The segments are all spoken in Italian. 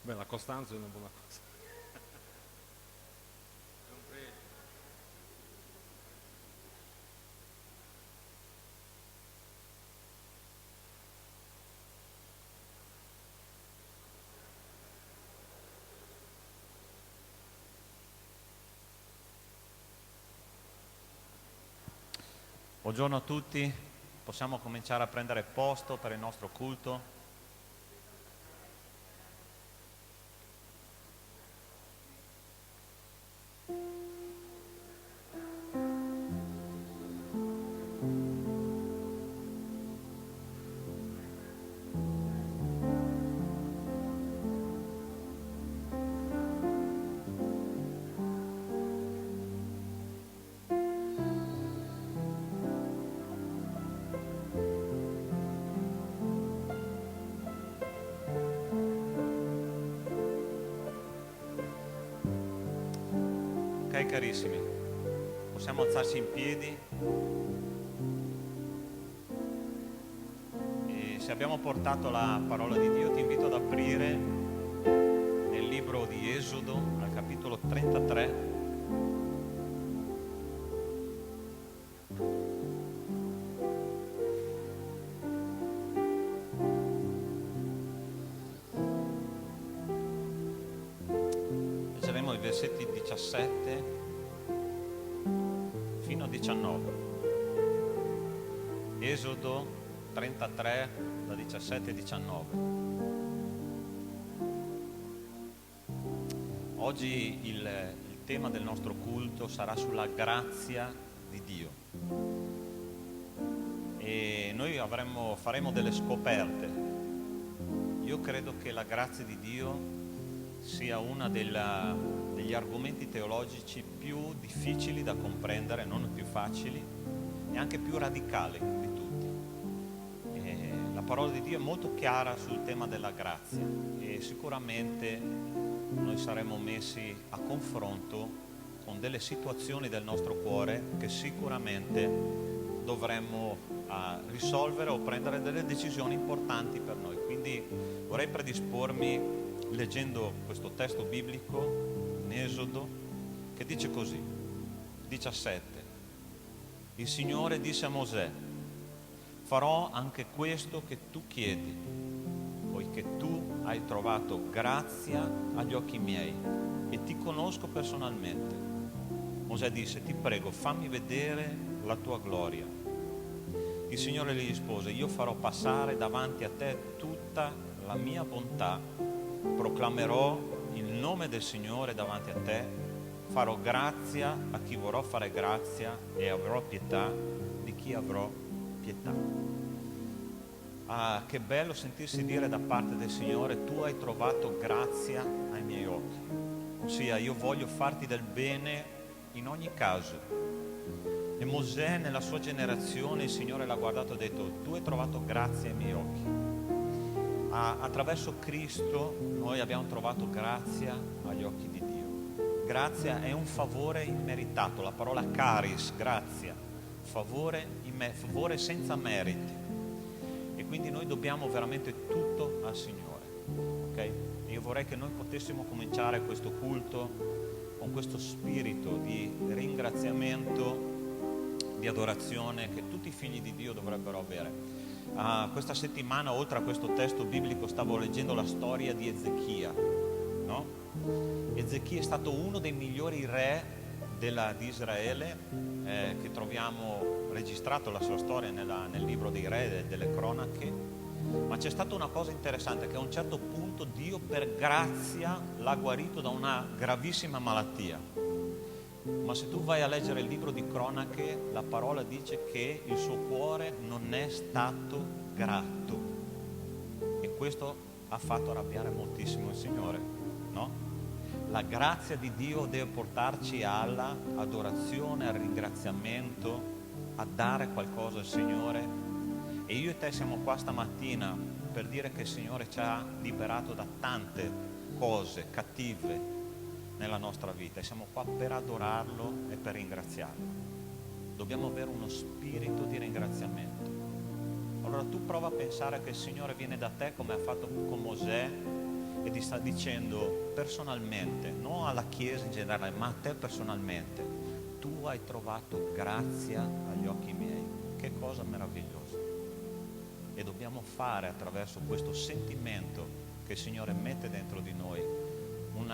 Beh, la costanza è una buona cosa. È un pregio. Buongiorno a tutti, possiamo cominciare a prendere posto per il nostro culto. Ok carissimi, possiamo alzarci in piedi e se abbiamo portato la parola di Dio ti invito ad aprire nel libro di Esodo al capitolo 33. Leggeremo i versetti 17 fino a 19. Esodo 33 da 17 a 19. Oggi il tema del nostro culto sarà sulla grazia di Dio e noi faremo delle scoperte. Io credo che la grazia di Dio sia uno degli argomenti teologici più difficili da comprendere, non più facili, e anche più radicali di tutti. La parola di Dio è molto chiara sul tema della grazia e sicuramente noi saremo messi a confronto con delle situazioni del nostro cuore che sicuramente dovremmo risolvere o prendere delle decisioni importanti per noi. Quindi vorrei predispormi leggendo questo testo biblico in Esodo che dice così, 17. Il Signore disse a Mosè: farò anche questo che tu chiedi, poiché tu hai trovato grazia agli occhi miei e ti conosco personalmente. Mosè disse: ti prego, fammi vedere la tua gloria. Il Signore gli rispose: io farò passare davanti a te tutta la mia bontà, proclamerò il nome del Signore davanti a te, farò grazia a chi vorrò fare grazia e avrò pietà di chi avrò pietà. Ah, che bello sentirsi dire da parte del Signore: tu hai trovato grazia ai miei occhi. Ossia, io voglio farti del bene in ogni caso. E Mosè, nella sua generazione, il Signore l'ha guardato e ha detto: tu hai trovato grazia ai miei occhi. Attraverso Cristo noi abbiamo trovato grazia agli occhi di Dio. Grazia è un favore immeritato, la parola charis, grazia, favore senza meriti. E quindi noi dobbiamo veramente tutto al Signore, ok? E io vorrei che noi potessimo cominciare questo culto con questo spirito di ringraziamento, di adorazione che tutti i figli di Dio dovrebbero avere. Questa settimana, oltre a questo testo biblico, stavo leggendo la storia di Ezechia, no? Ezechia è stato uno dei migliori re di Israele, che troviamo registrato la sua storia nel libro dei re e delle cronache. Ma c'è stata una cosa interessante, che a un certo punto Dio per grazia l'ha guarito da una gravissima malattia. Ma se tu vai a leggere il libro di cronache, la parola dice che il suo cuore non è stato grato, e questo ha fatto arrabbiare moltissimo il Signore, no? La grazia di Dio deve portarci alla adorazione, al ringraziamento, a dare qualcosa al Signore. E io e te siamo qua stamattina per dire che il Signore ci ha liberato da tante cose cattive nella nostra vita, e siamo qua per adorarlo e per ringraziarlo. dobbiamo avere uno spirito di ringraziamento. Allora tu prova a pensare che il Signore viene da te come ha fatto con Mosè e ti sta dicendo personalmente, non alla Chiesa in generale, ma a te personalmente: tu hai trovato grazia agli occhi miei. Che cosa meravigliosa! E dobbiamo fare, attraverso questo sentimento che il Signore mette dentro di noi, un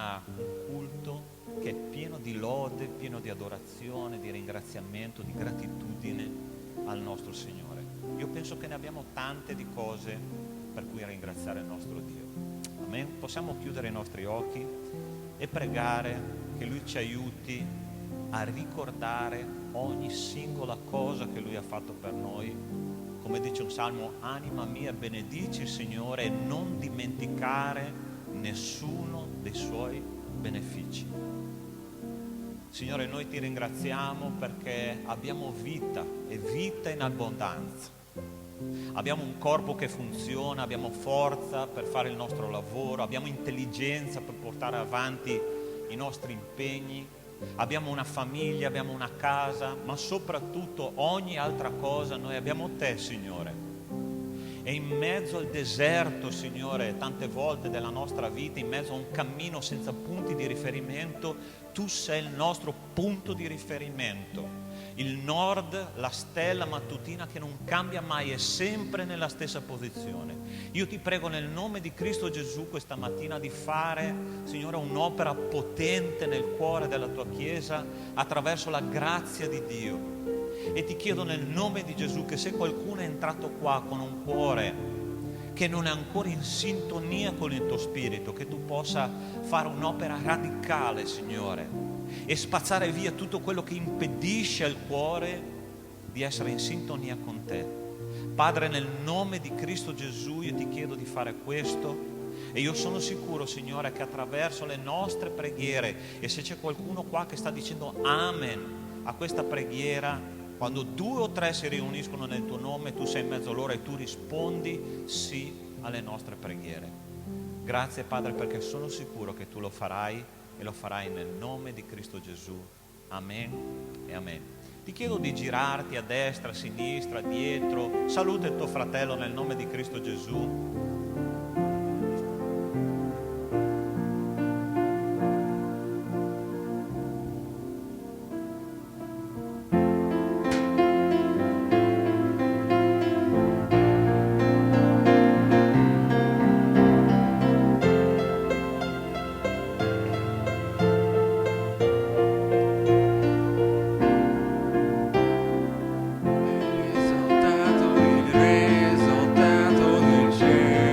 culto che è pieno di lode, pieno di adorazione, di ringraziamento, di gratitudine al nostro Signore. Io penso che ne abbiamo tante di cose per cui ringraziare il nostro Dio. Amen? Possiamo chiudere i nostri occhi e pregare che Lui ci aiuti a ricordare ogni singola cosa che Lui ha fatto per noi. Come dice un salmo: anima mia benedici il Signore e non dimenticare nessuno dei Suoi benefici. Signore, noi ti ringraziamo perché abbiamo vita e vita in abbondanza. Abbiamo un corpo che funziona, abbiamo forza per fare il nostro lavoro, abbiamo intelligenza per portare avanti i nostri impegni, abbiamo una famiglia, abbiamo una casa, ma soprattutto ogni altra cosa noi abbiamo te, Signore. E in mezzo al deserto, Signore, tante volte della nostra vita, in mezzo a un cammino senza punti di riferimento, tu sei il nostro punto di riferimento. Il nord, la stella mattutina che non cambia mai, è sempre nella stessa posizione. Io ti prego nel nome di Cristo Gesù questa mattina di fare, Signore, un'opera potente nel cuore della tua Chiesa attraverso la grazia di Dio. E ti chiedo nel nome di Gesù che se qualcuno è entrato qua con un cuore che non è ancora in sintonia con il tuo spirito, che tu possa fare un'opera radicale, Signore, e spazzare via tutto quello che impedisce al cuore di essere in sintonia con te. Padre, nel nome di Cristo Gesù io ti chiedo di fare questo, e io sono sicuro, Signore, che attraverso le nostre preghiere, e se c'è qualcuno qua che sta dicendo amen a questa preghiera, quando 2 o 3 si riuniscono nel tuo nome, tu sei in mezzo a loro e tu rispondi sì alle nostre preghiere. Grazie, Padre, perché sono sicuro che tu lo farai, e lo farai nel nome di Cristo Gesù. Amen e amen. Ti chiedo di girarti a destra, a sinistra, dietro. Saluta il tuo fratello nel nome di Cristo Gesù. Il risultato del cielo.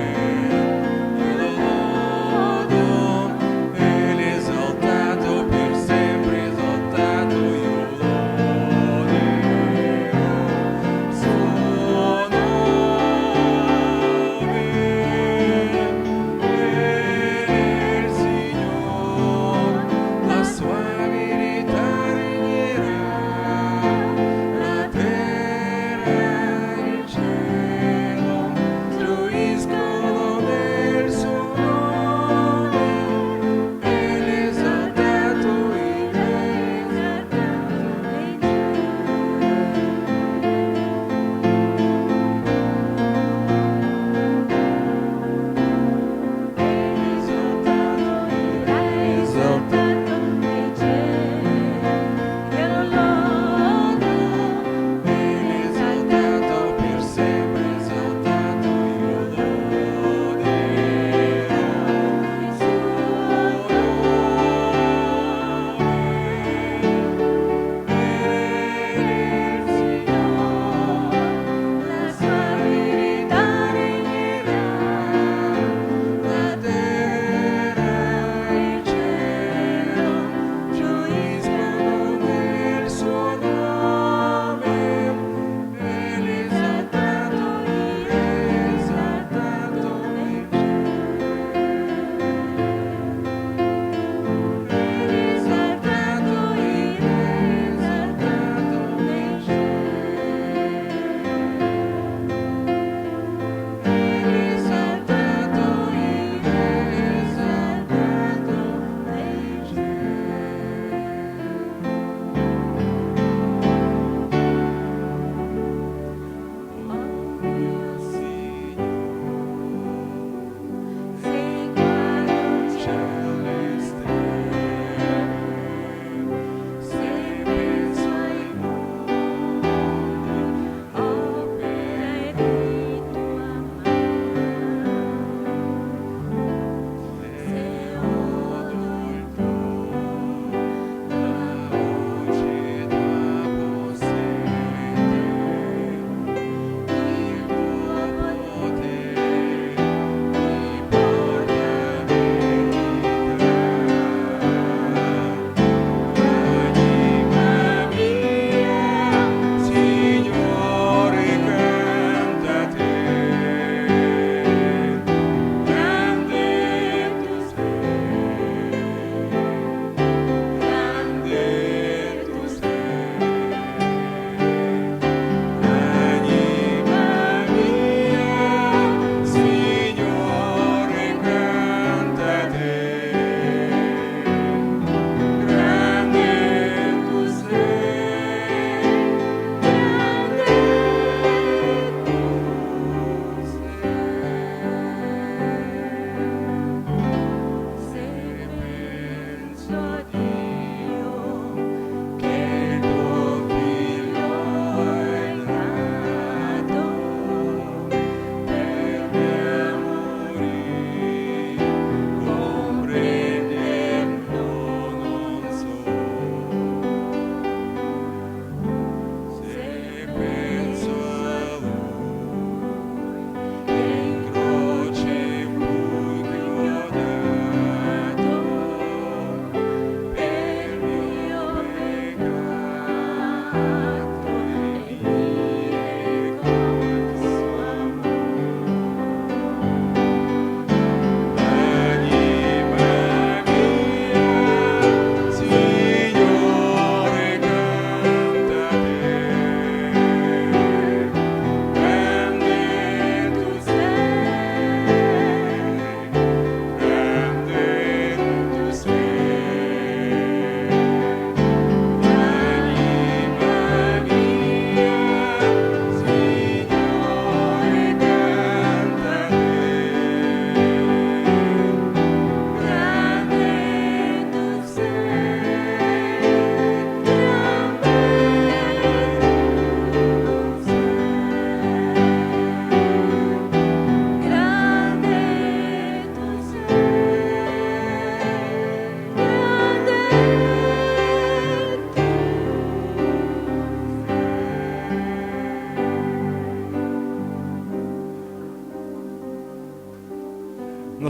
Una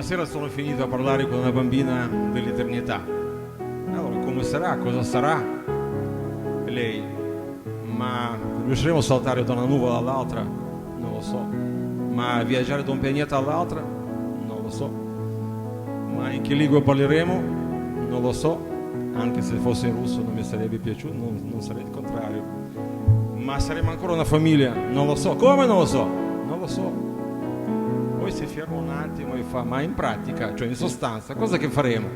sera sono finito a parlare con una bambina dell'eternità. Allora, come sarà? Cosa sarà? E lei, ma riusciremo a saltare da una nuvola all'altra? Non lo so. Ma viaggiare da un pianeta all'altro? Non lo so. Ma in che lingua parleremo? Non lo so. Anche se fosse in russo non mi sarebbe piaciuto, non sarei il contrario. Ma saremo ancora una famiglia? Non lo so. Come non lo so? Non lo so. Poi si ferma un attimo e fa, ma in pratica, cioè in sostanza, cosa che faremo?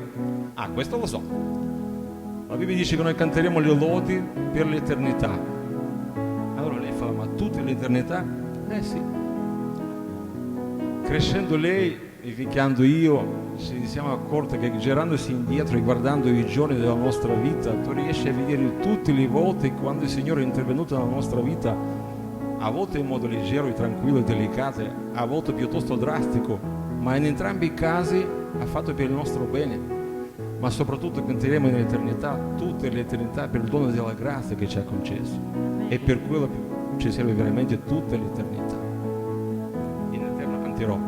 Ah, questo lo so. La Bibbia dice che noi canteremo le lodi per l'eternità. Allora lei fa, ma tutta l'eternità? Eh sì. Crescendo lei e invecchiando io, ci siamo accorti che girandosi indietro e guardando i giorni della nostra vita, tu riesci a vedere tutte le volte quando il Signore è intervenuto nella nostra vita, a volte in modo leggero e tranquillo e delicato, a volte piuttosto drastico, ma in entrambi i casi ha fatto per il nostro bene. Ma soprattutto canteremo in eternità, tutta l'eternità, per il dono della grazia che ci ha concesso. E per quello ci serve veramente tutta l'eternità. In eterno canterò.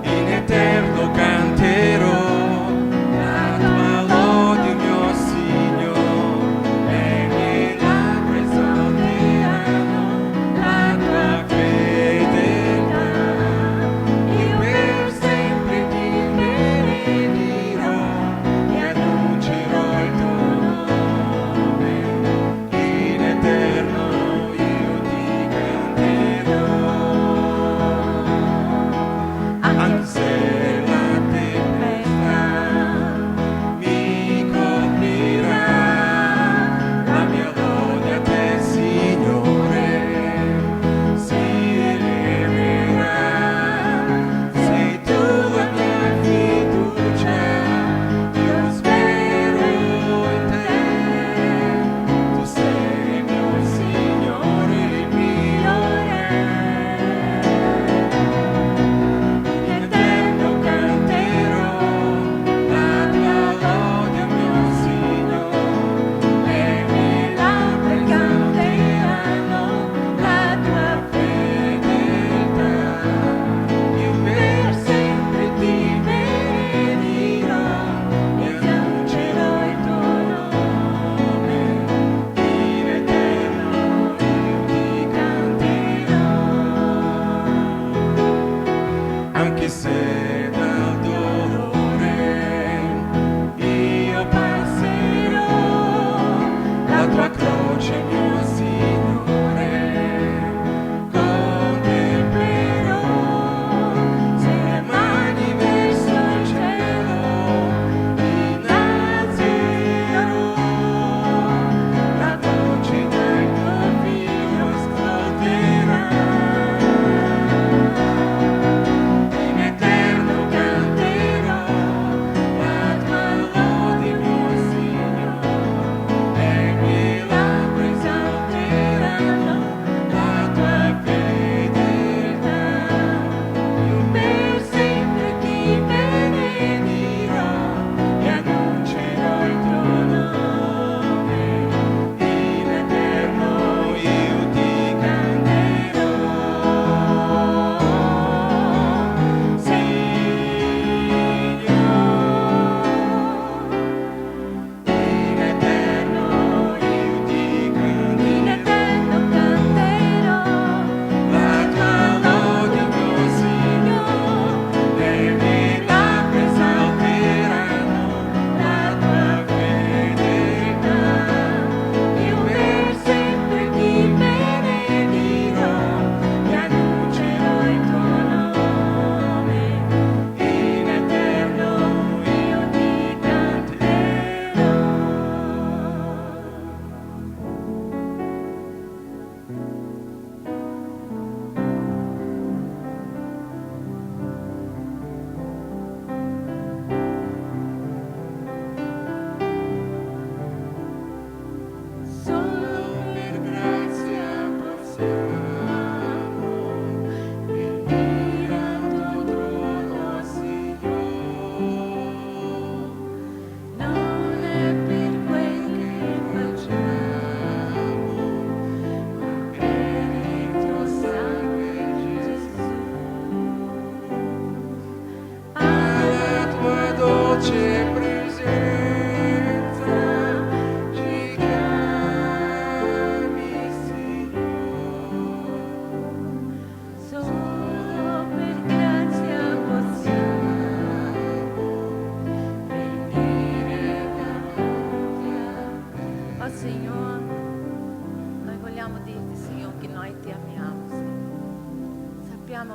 In eterno canterò la tua lode, mio Signore, le mie labbra esalteranno la tua fedeltà. Io per sempre ti benedirò e ad un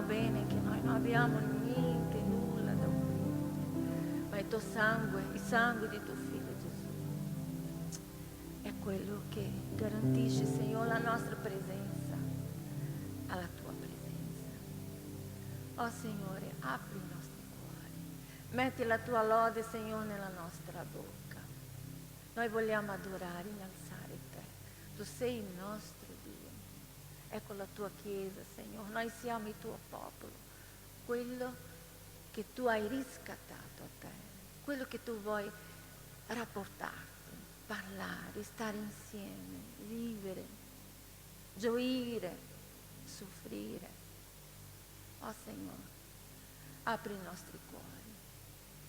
bene che noi non abbiamo niente, nulla da offrire, ma il tuo sangue, il sangue di tuo figlio Gesù, è quello che garantisce, Signore, la nostra presenza alla tua presenza. Oh Signore, apri i nostri cuori, metti la tua lode, Signore, nella nostra bocca. Noi vogliamo adorare, innalzare te. Tu sei il nostro Dio. Ecco la tua Chiesa, Signore. Noi siamo il tuo popolo, quello che tu hai riscattato a te, quello che tu vuoi rapportarti, parlare, stare insieme, vivere, gioire, soffrire. Oh Signore, apri i nostri cuori,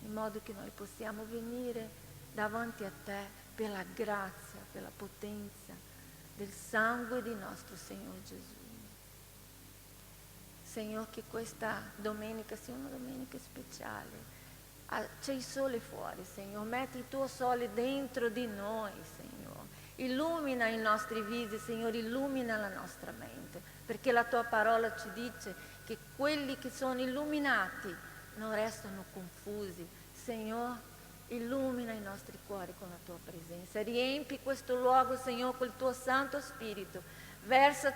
in modo che noi possiamo venire davanti a te per la grazia, per la potenza del sangue di nostro Signore Gesù. Signore, che questa domenica sia una domenica speciale. C'è il sole fuori, Signore, metti il tuo sole dentro di noi, Signore. Illumina i nostri visi, Signore, illumina la nostra mente, perché la tua parola ci dice che quelli che sono illuminati non restano confusi. Signore, illumina i nostri cuori con la tua presenza, riempi questo luogo, Signore, col tuo Santo Spirito, versa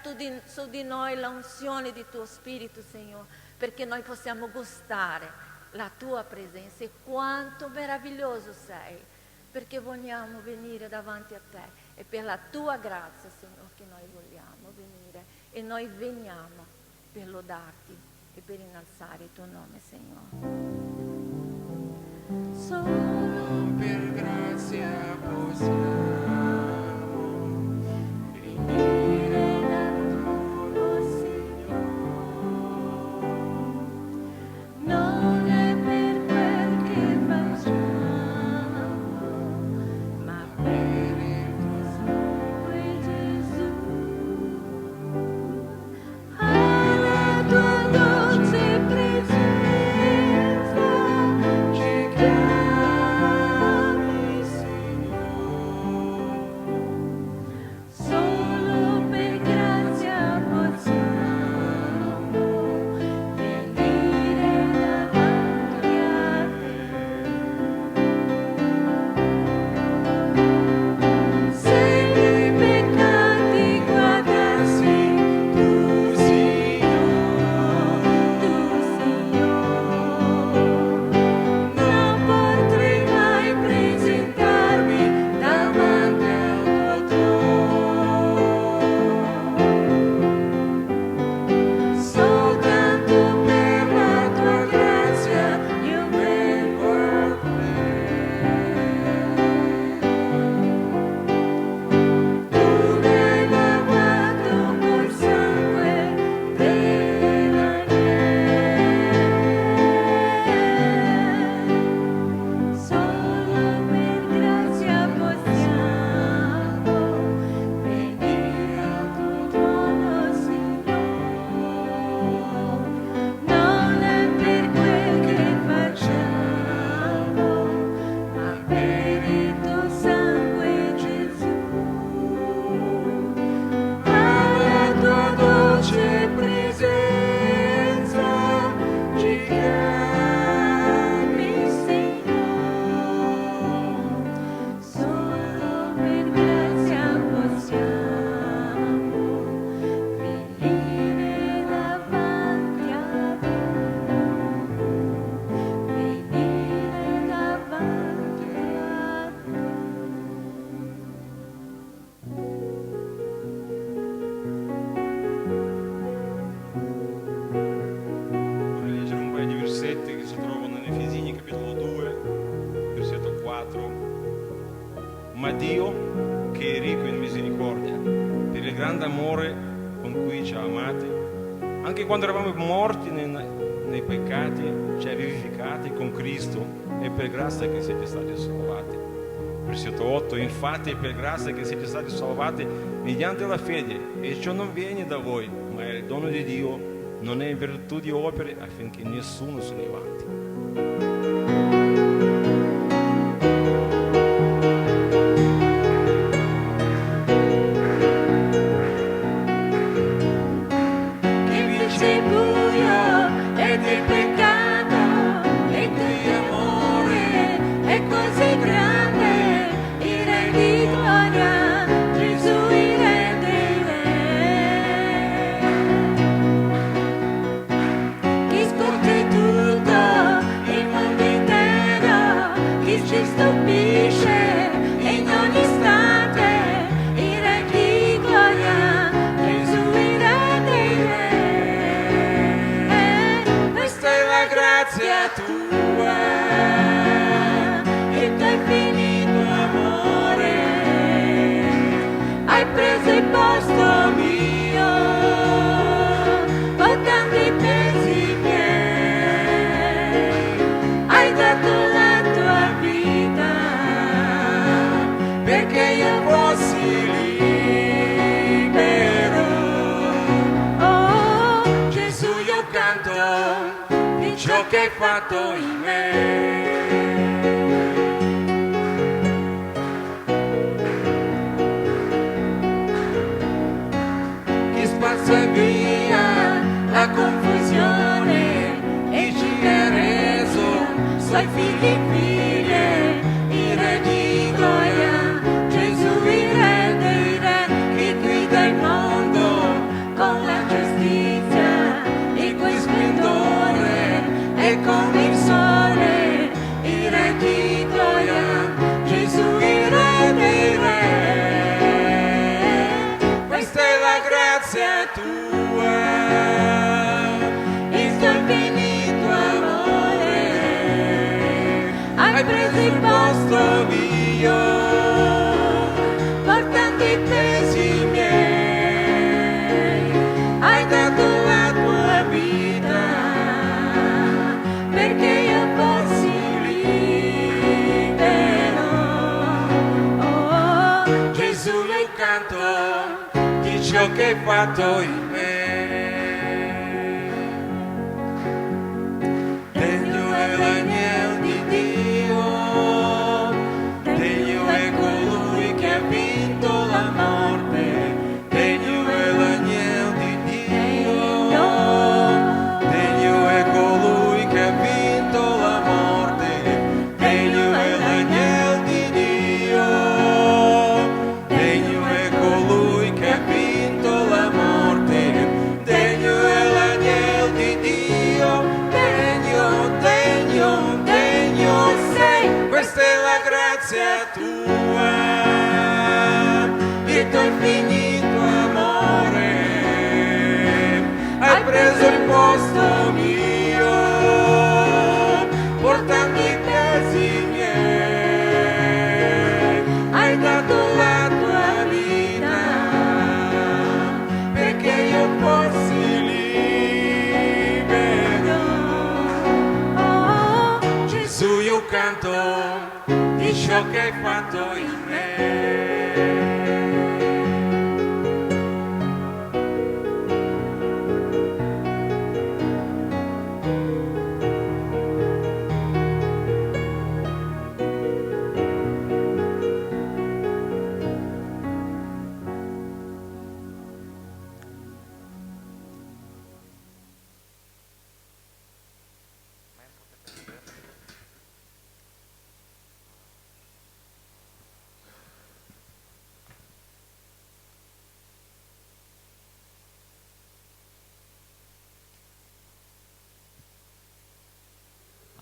su di noi l'unzione di tuo Spirito, Signore, perché noi possiamo gustare la tua presenza e quanto meraviglioso sei, perché vogliamo venire davanti a te e per la tua grazia, Signore, che noi vogliamo venire e noi veniamo per lodarti e per innalzare il tuo nome, Signore. Solo per grazia possiamo venire da tuo Signore. Non è per quel che facciamo, ma per il tuo sangue, Gesù. Alla tua dolce presenza ci chiami, Signore. Solo per grazia possiamo venire davanti a te. Se i peccati guardassi, tu Signore, non potrei mai presentarmi davanti al tuo trono. Soltanto per la tua grazia io vengo a te. Tu mi hai lavato col sangue dell'agnello. Solo per grazia possiamo venire al tuo trono, Signore. Non è per quel che facciamo, ma per il tuo sangue, Gesù. Alla tua dolce presenza ci chiami, Signore. Solo per grazia possiamo venire davanti a te. Venire davanti a te. Vorrei leggere un paio di versetti che si trovano in Efesini capitolo 2, versetto 4. Ma Dio, che è ricco in misericordia, per il grande amore con cui ci ha amati, anche quando eravamo morti nei peccati, ci ha vivificati con Cristo, e per grazia che siete stati salvati. Versetto 8. Infatti è per grazia che siete stati salvati mediante la fede, e ciò non viene da voi, ma è il dono di Dio, non è in virtù di opere, affinché nessuno si levanti. Che invece buio perché io fossi libero. Oh, Gesù, io canto di ciò che hai fatto in me. Che spazza via la confusione e ci hai reso suoi figli e figlie, il re di gloria, Gesù il re dei re, che guida il mondo con la giustizia e con splendore e con il sole, il re di gloria, Gesù il re dei re. Questa è la grazia tua, il tuo infinito amore, hai preso il posto mio, portando i pesi miei, hai dato la tua vita, perché io fossi libero. Oh, Gesù, io canto di ciò che hai fatto in me. Degno è l'agnello di Dio, degno è colui che ha vinto la morte, degno è l'agnello di Dio, degno è colui che ha vinto la morte, degno è l'agnello di Dio, degno è colui che ha vinto la morte, degno è l'agnello di Dio, degno sei. Questa è la grazia tua, il tuo infinito amore, hai preso il posto mio, portando i pesi miei, hai dato la tua vita, perché io fossi libero. Oh, Gesù, io canto di ciò che hai fatto in me.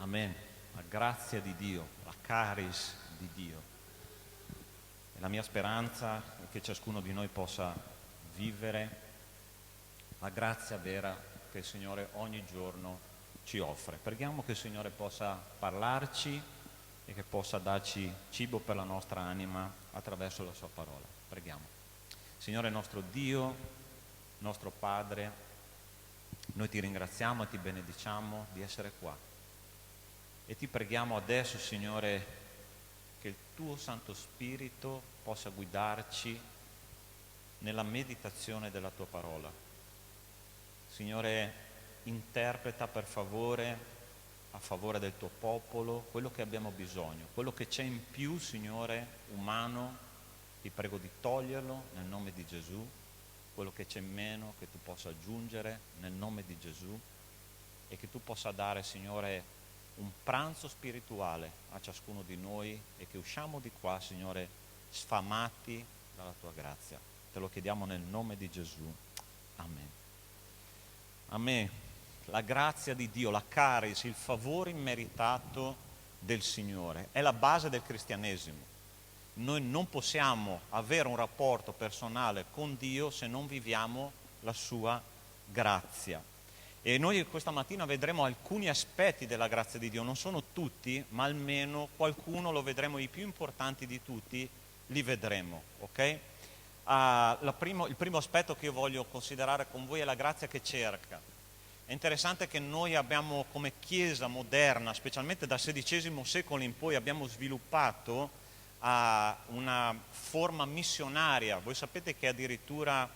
Amen. La grazia di Dio, la caris di Dio. E la mia speranza è che ciascuno di noi possa vivere la grazia vera che il Signore ogni giorno ci offre. Preghiamo che il Signore possa parlarci e che possa darci cibo per la nostra anima attraverso la sua parola. Preghiamo. Signore nostro Dio, nostro Padre, noi ti ringraziamo e ti benediciamo di essere qua. E ti preghiamo adesso, Signore, che il tuo Santo Spirito possa guidarci nella meditazione della tua parola. Signore, interpreta per favore, a favore del tuo popolo, quello che abbiamo bisogno, quello che c'è in più, Signore, umano, ti prego di toglierlo nel nome di Gesù, quello che c'è in meno, che tu possa aggiungere nel nome di Gesù, e che tu possa dare, Signore, un pranzo spirituale a ciascuno di noi, e che usciamo di qua, Signore, sfamati dalla tua grazia. Te lo chiediamo nel nome di Gesù. Amen. Amen. La grazia di Dio, la caris, il favore immeritato del Signore è la base del cristianesimo. Noi non possiamo avere un rapporto personale con Dio se non viviamo la sua grazia. E noi questa mattina vedremo alcuni aspetti della grazia di Dio, non sono tutti, ma almeno qualcuno lo vedremo, i più importanti di tutti li vedremo, ok? Il primo aspetto che io voglio considerare con voi è la grazia che cerca. È interessante che noi abbiamo, come Chiesa moderna, specialmente dal XVI secolo in poi, abbiamo sviluppato a una forma missionaria. Voi sapete che addirittura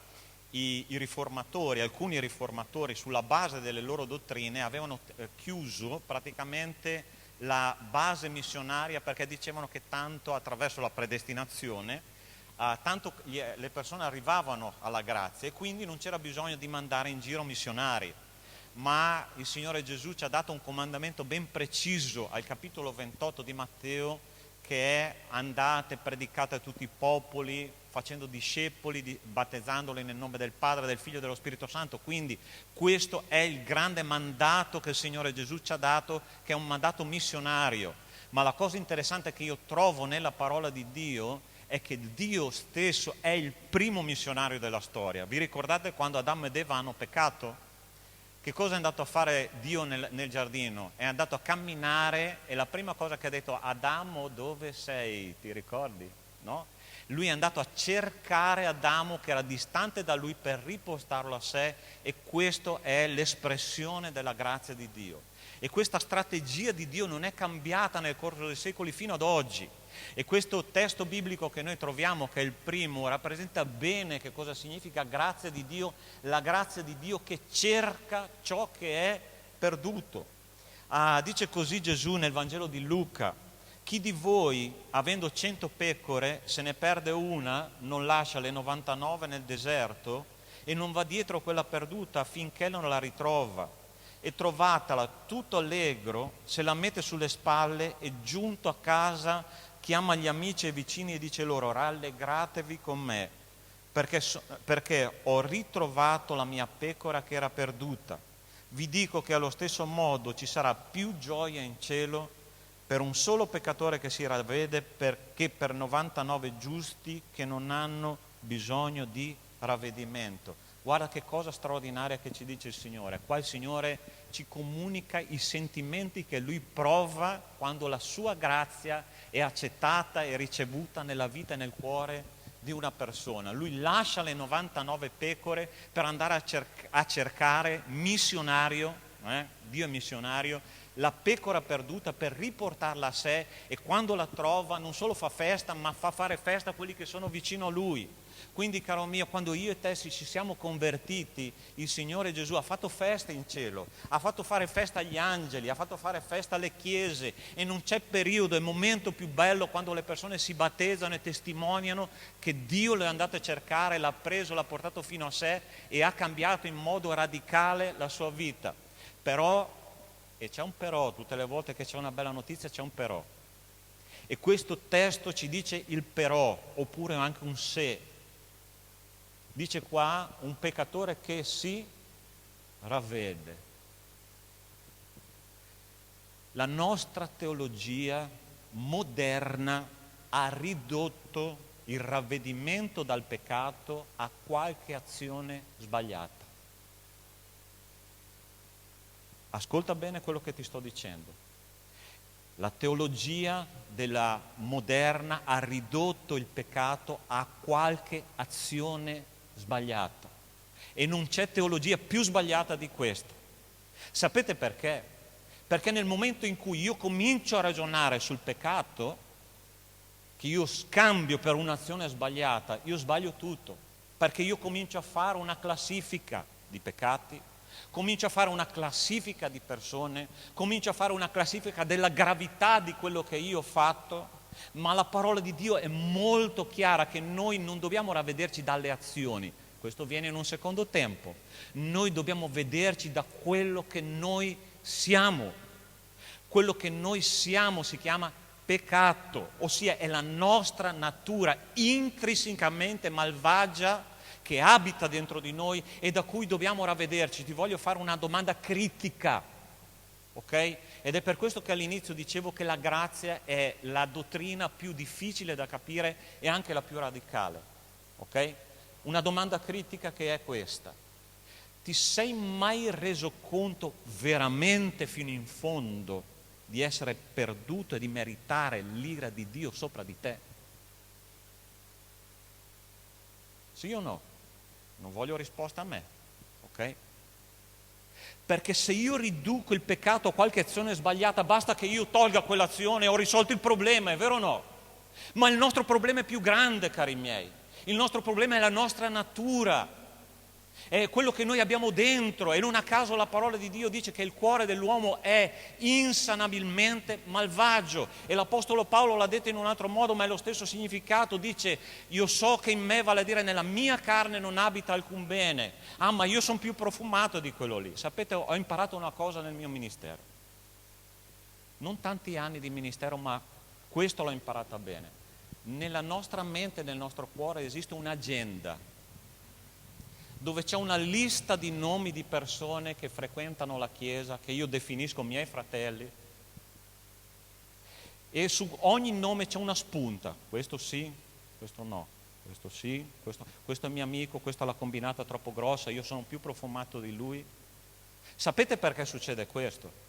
i riformatori, alcuni riformatori, sulla base delle loro dottrine, avevano chiuso praticamente la base missionaria, perché dicevano che tanto attraverso la predestinazione, tanto le persone arrivavano alla grazia e quindi non c'era bisogno di mandare in giro missionari. Ma il Signore Gesù ci ha dato un comandamento ben preciso al capitolo 28 di Matteo, che è: andate, predicate a tutti i popoli, facendo discepoli, battezzandoli nel nome del Padre, del Figlio e dello Spirito Santo. Quindi questo è il grande mandato che il Signore Gesù ci ha dato, che è un mandato missionario. Ma la cosa interessante che io trovo nella parola di Dio è che Dio stesso è il primo missionario della storia. Vi ricordate quando Adamo ed Eva hanno peccato? Che cosa è andato a fare Dio nel giardino? È andato a camminare e la prima cosa che ha detto: Adamo, dove sei? Ti ricordi? No? Lui è andato a cercare Adamo, che era distante da lui, per riportarlo a sé, e questa è l'espressione della grazia di Dio. E questa strategia di Dio non è cambiata nel corso dei secoli fino ad oggi. E questo testo biblico che noi troviamo, che è il primo, rappresenta bene che cosa significa grazia di Dio, la grazia di Dio che cerca ciò che è perduto. Dice così Gesù nel Vangelo di Luca: chi di voi, avendo 100 pecore, se ne perde una, non lascia le 99 nel deserto e non va dietro quella perduta affinché non la ritrova? E trovatela tutto allegro, se la mette sulle spalle e giunto a casa chiama gli amici e vicini e dice loro: rallegratevi con me, perché ho ritrovato la mia pecora che era perduta. Vi dico che allo stesso modo ci sarà più gioia in cielo per un solo peccatore che si ravvede, perché per 99 giusti che non hanno bisogno di ravvedimento. Guarda che cosa straordinaria che ci dice il Signore. Qua il Signore ci comunica i sentimenti che Lui prova quando la sua grazia è accettata e ricevuta nella vita e nel cuore di una persona. Lui lascia le 99 pecore per andare a cercare missionario, Dio è missionario, la pecora perduta, per riportarla a sé, e quando la trova non solo fa festa, ma fa fare festa a quelli che sono vicino a Lui. Quindi, caro mio, quando io e te ci siamo convertiti, il Signore Gesù ha fatto festa in cielo, ha fatto fare festa agli angeli, ha fatto fare festa alle chiese, e non c'è periodo e momento più bello quando le persone si battezzano e testimoniano che Dio lo è andato a cercare, l'ha preso, l'ha portato fino a sé e ha cambiato in modo radicale la sua vita. Però, e c'è un però, tutte le volte che c'è una bella notizia c'è un però. E questo testo ci dice il però, oppure anche un se. Dice qua: un peccatore che si ravvede. La nostra teologia moderna ha ridotto il ravvedimento dal peccato a qualche azione sbagliata. Ascolta bene quello che ti sto dicendo. La teologia della moderna ha ridotto il peccato a qualche azione sbagliata, e non c'è teologia più sbagliata di questa. Sapete perché? Perché nel momento in cui io comincio a ragionare sul peccato, che io scambio per un'azione sbagliata, io sbaglio tutto, perché io comincio a fare una classifica di peccati, comincio a fare una classifica di persone, comincio a fare una classifica della gravità di quello che io ho fatto. Ma la parola di Dio è molto chiara, che noi non dobbiamo ravvederci dalle azioni, questo viene in un secondo tempo. Noi dobbiamo vederci da quello che noi siamo. Quello che noi siamo si chiama peccato, ossia è la nostra natura intrinsecamente malvagia che abita dentro di noi e da cui dobbiamo ravvederci. Ti voglio fare una domanda critica, ok? Ed è per questo che all'inizio dicevo che la grazia è la dottrina più difficile da capire e anche la più radicale, ok? Una domanda critica che è questa: ti sei mai reso conto veramente fino in fondo di essere perduto e di meritare l'ira di Dio sopra di te? Sì o no? Non voglio risposta a me, ok? Perché se io riduco il peccato a qualche azione sbagliata, basta che io tolga quell'azione e ho risolto il problema, è vero o no? Ma il nostro problema è più grande, cari miei. Il nostro problema è la nostra natura, è quello che noi abbiamo dentro, e non a caso la parola di Dio dice che il cuore dell'uomo è insanabilmente malvagio, e l'Apostolo Paolo l'ha detto in un altro modo, ma è lo stesso significato. Dice: io so che in me, vale a dire nella mia carne, non abita alcun bene. Ah, ma io sono più profumato di quello lì. Sapete, ho imparato una cosa nel mio ministero, non tanti anni di ministero, ma questo l'ho imparata bene. Nella nostra mente, nel nostro cuore esiste un'agenda dove c'è una lista di nomi di persone che frequentano la chiesa, che io definisco miei fratelli, e su ogni nome c'è una spunta: questo sì, questo no, questo sì, questo è mio amico, questa l'ha combinata troppo grossa, io sono più profumato di lui. Sapete perché succede questo?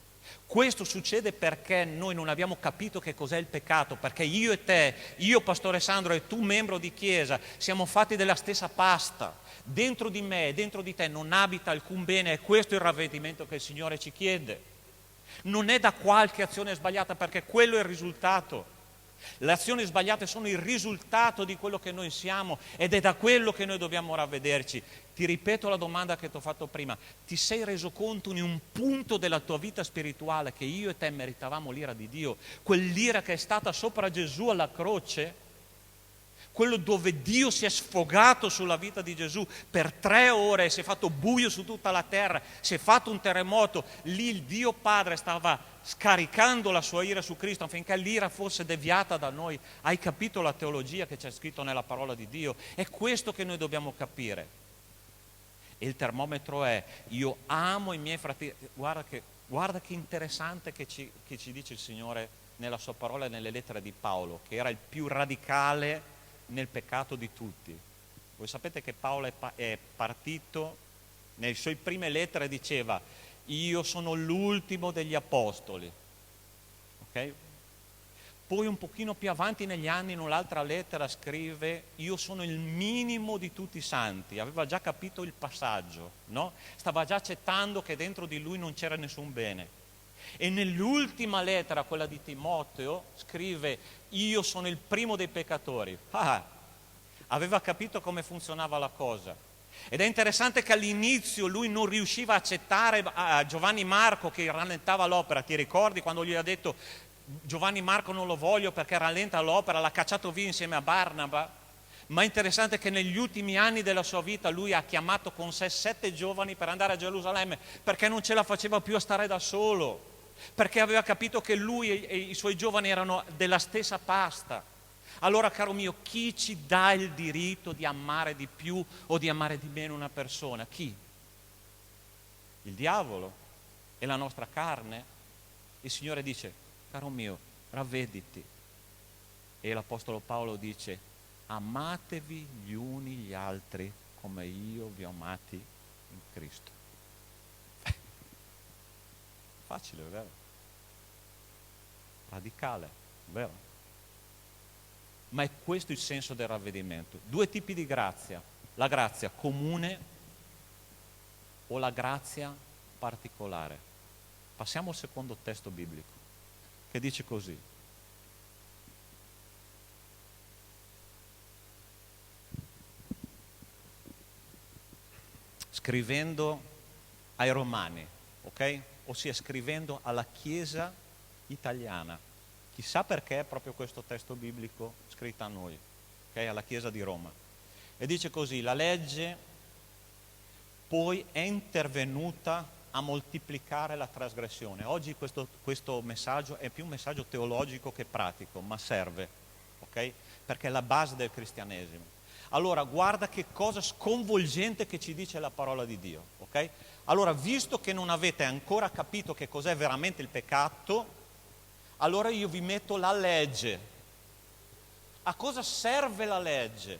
Questo succede perché noi non abbiamo capito che cos'è il peccato, perché io e te, io pastore Sandro e tu membro di chiesa, siamo fatti della stessa pasta. Dentro di me e dentro di te non abita alcun bene, e questo è il ravvedimento che il Signore ci chiede. Non è da qualche azione sbagliata, perché quello è il risultato. Le azioni sbagliate sono il risultato di quello che noi siamo, ed è da quello che noi dobbiamo ravvederci. Ti ripeto la domanda che ti ho fatto prima: ti sei reso conto in un punto della tua vita spirituale che io e te meritavamo l'ira di Dio? Quell'ira che è stata sopra Gesù alla croce, quello dove Dio si è sfogato sulla vita di Gesù per 3 ore, si è fatto buio su tutta la terra, si è fatto un terremoto, lì il Dio Padre stava scaricando la sua ira su Cristo affinché l'ira fosse deviata da noi. Hai capito la teologia che c'è scritto nella parola di Dio? È questo che noi dobbiamo capire. E il termometro è: io amo i miei fratelli. Guarda che interessante che ci dice il Signore nella sua parola e nelle lettere di Paolo, che era il più radicale nel peccato di tutti. Voi sapete che Paolo è partito, nelle sue prime lettere diceva: io sono l'ultimo degli apostoli, ok? Poi un pochino più avanti negli anni, in un'altra lettera scrive: io sono il minimo di tutti i santi. Aveva già capito il passaggio, no? Stava già accettando che dentro di lui non c'era nessun bene. E nell'ultima lettera, quella di Timoteo, scrive: io sono il primo dei peccatori. Aveva capito come funzionava la cosa. Ed è interessante che all'inizio lui non riusciva a accettare a Giovanni Marco, che rallentava l'opera. Ti ricordi quando gli ha detto: Giovanni Marco non lo voglio perché rallenta l'opera, l'ha cacciato via insieme a Barnaba? Ma è interessante che negli ultimi anni della sua vita lui ha chiamato con sé 7 giovani per andare a Gerusalemme, perché non ce la faceva più a stare da solo, perché aveva capito che lui e i suoi giovani erano della stessa pasta. Allora, caro mio, chi ci dà il diritto di amare di più o di amare di meno una persona? Chi? Il diavolo? E la nostra carne? Il Signore dice: caro mio, ravvediti. E l'Apostolo Paolo dice: amatevi gli uni gli altri come io vi ho amati in Cristo. Facile, vero? Radicale, vero? Ma è questo il senso del ravvedimento. 2 tipi di grazia: la grazia comune o la grazia particolare. Passiamo al secondo testo biblico, che dice così: scrivendo ai Romani, ok? Ossia scrivendo alla Chiesa italiana. Chissà perché è proprio questo testo biblico scritto a noi, ok? Alla Chiesa di Roma. E dice così: la legge poi è intervenuta a moltiplicare la trasgressione. Oggi questo messaggio è più un messaggio teologico che pratico, ma serve, ok? Perché è la base del cristianesimo. Allora, guarda che cosa sconvolgente che ci dice la parola di Dio, ok? Allora, visto che non avete ancora capito che cos'è veramente il peccato, allora io vi metto la legge. A cosa serve la legge?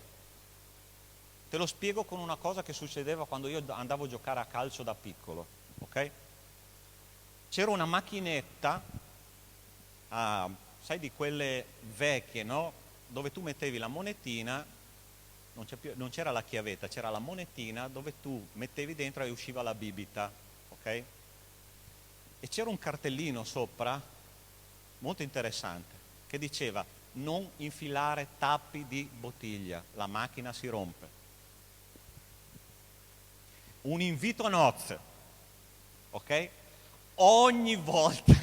Te lo spiego con una cosa che succedeva quando io andavo a giocare a calcio da piccolo, ok? C'era una macchinetta, sai, di quelle vecchie, no? Dove tu mettevi la monetina, non c'era la chiavetta, c'era la monetina dove tu mettevi dentro e usciva la bibita, ok? E c'era un cartellino sopra molto interessante che diceva: non infilare tappi di bottiglia, la macchina si rompe. Un invito a nozze, ok? Ogni volta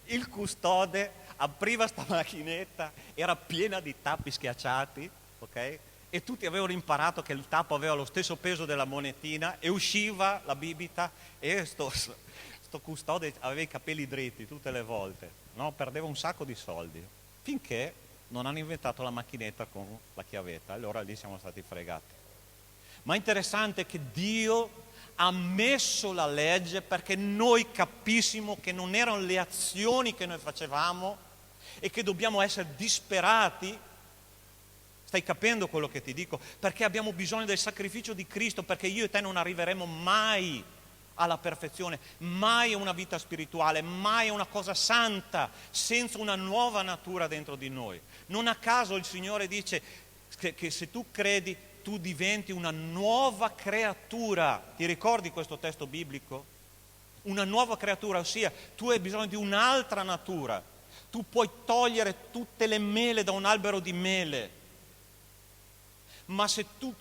il custode apriva sta macchinetta, era piena di tappi schiacciati, ok? E tutti avevano imparato che il tappo aveva lo stesso peso della monetina e usciva la bibita e sto custode aveva i capelli dritti tutte le volte, no? Perdeva un sacco di soldi, finché non hanno inventato la macchinetta con la chiavetta, allora lì siamo stati fregati. Ma è interessante che Dio ha messo la legge perché noi capissimo che non erano le azioni che noi facevamo e che dobbiamo essere disperati. Stai capendo quello che ti dico? Perché abbiamo bisogno del sacrificio di Cristo, perché io e te non arriveremo mai alla perfezione, mai a una vita spirituale, mai a una cosa santa senza una nuova natura dentro di noi. Non a caso il Signore dice che se tu credi tu diventi una nuova creatura. Ti ricordi questo testo biblico? Una nuova creatura, ossia tu hai bisogno di un'altra natura. Tu puoi togliere tutte le mele da un albero di mele, ma se tu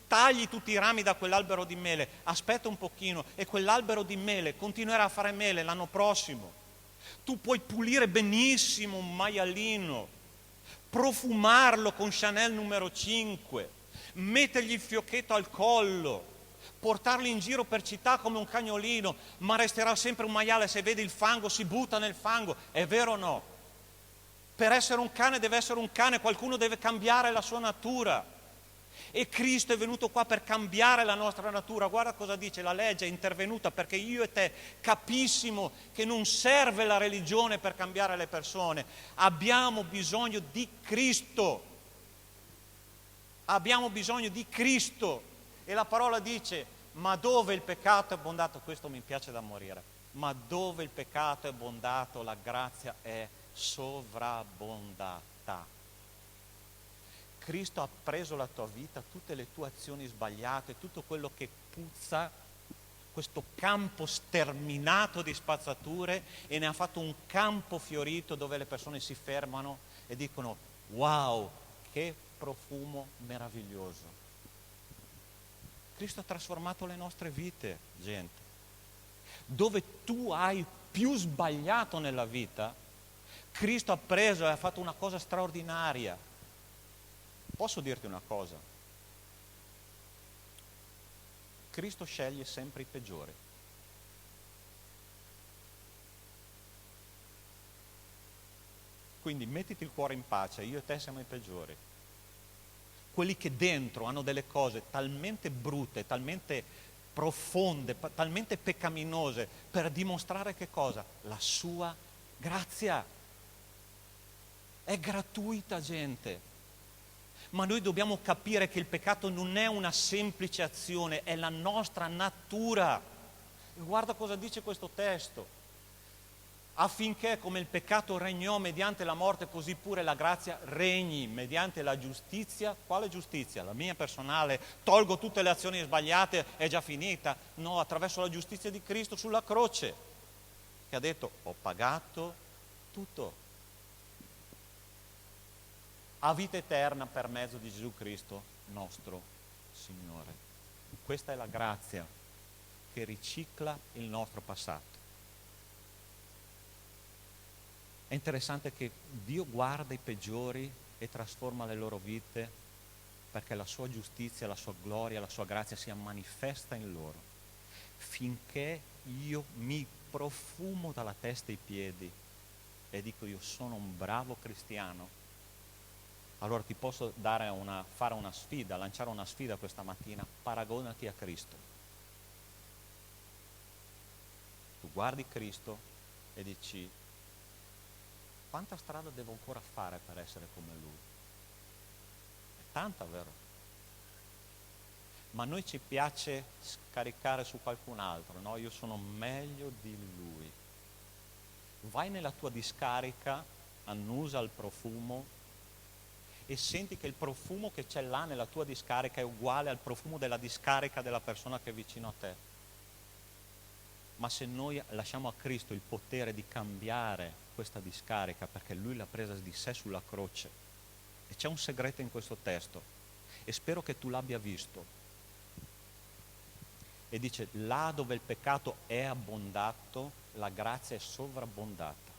tagli tutti i rami da quell'albero di mele, aspetta un pochino e quell'albero di mele continuerà a fare mele l'anno prossimo. Tu puoi pulire benissimo un maialino, profumarlo con Chanel numero 5, mettergli il fiocchetto al collo, portarlo in giro per città come un cagnolino, ma resterà sempre un maiale. Se vede il fango si butta nel fango, è vero o no? Per essere un cane deve essere un cane, qualcuno deve cambiare la sua natura. E Cristo è venuto qua per cambiare la nostra natura. Guarda cosa dice la legge, è intervenuta perché io e te capissimo che non serve la religione per cambiare le persone. Abbiamo bisogno di Cristo. Abbiamo bisogno di Cristo. E la parola dice, ma dove il peccato è abbondato, questo mi piace da morire, ma dove il peccato è abbondato, la grazia è sovrabbondata. Cristo ha preso la tua vita, tutte le tue azioni sbagliate, tutto quello che puzza, questo campo sterminato di spazzature, e ne ha fatto un campo fiorito dove le persone si fermano e dicono wow, che profumo meraviglioso. Cristo ha trasformato le nostre vite, gente. Dove tu hai più sbagliato nella vita, Cristo ha preso e ha fatto una cosa straordinaria. Posso dirti una cosa? Cristo sceglie sempre i peggiori. Quindi mettiti il cuore in pace, io e te siamo i peggiori. Quelli che dentro hanno delle cose talmente brutte, talmente profonde, talmente peccaminose, per dimostrare che cosa? La sua grazia. È gratuita, gente. Ma noi dobbiamo capire che il peccato non è una semplice azione, è la nostra natura. Guarda cosa dice questo testo. Affinché come il peccato regnò mediante la morte, così pure la grazia regni mediante la giustizia. Quale giustizia? La mia personale, tolgo tutte le azioni sbagliate, è già finita. No, attraverso la giustizia di Cristo sulla croce, che ha detto, ho pagato tutto. A vita eterna per mezzo di Gesù Cristo, nostro Signore. Questa è la grazia che ricicla il nostro passato. È interessante che Dio guarda i peggiori e trasforma le loro vite perché la sua giustizia, la sua gloria, la sua grazia sia manifesta in loro. Finché io mi profumo dalla testa ai piedi e dico io sono un bravo cristiano, allora ti posso fare una sfida, lanciare una sfida questa mattina, paragonati a Cristo. Tu guardi Cristo e dici, quanta strada devo ancora fare per essere come Lui? È tanta, vero? Ma a noi ci piace scaricare su qualcun altro, no? Io sono meglio di Lui. Vai nella tua discarica, annusa il profumo e senti che il profumo che c'è là nella tua discarica è uguale al profumo della discarica della persona che è vicino a te. Ma se noi lasciamo a Cristo il potere di cambiare questa discarica, perché Lui l'ha presa di sé sulla croce, e c'è un segreto in questo testo, e spero che tu l'abbia visto, e dice: là dove il peccato è abbondato, la grazia è sovrabbondata.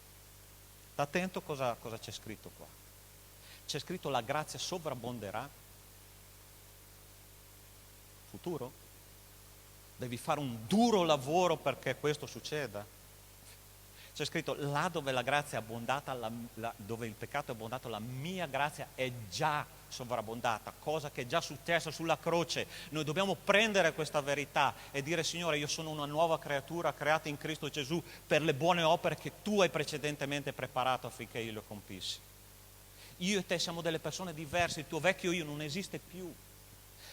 Sta attento cosa c'è scritto qua. C'è scritto: la grazia sovrabbonderà. Futuro? Devi fare un duro lavoro perché questo succeda. C'è scritto: là dove la grazia è abbondata, dove il peccato è abbondato, la mia grazia è già sovrabbondata, cosa che è già successa sulla croce. Noi dobbiamo prendere questa verità e dire: Signore, io sono una nuova creatura creata in Cristo Gesù per le buone opere che tu hai precedentemente preparato affinché io le compissi. Io e te siamo delle persone diverse, il tuo vecchio io non esiste più.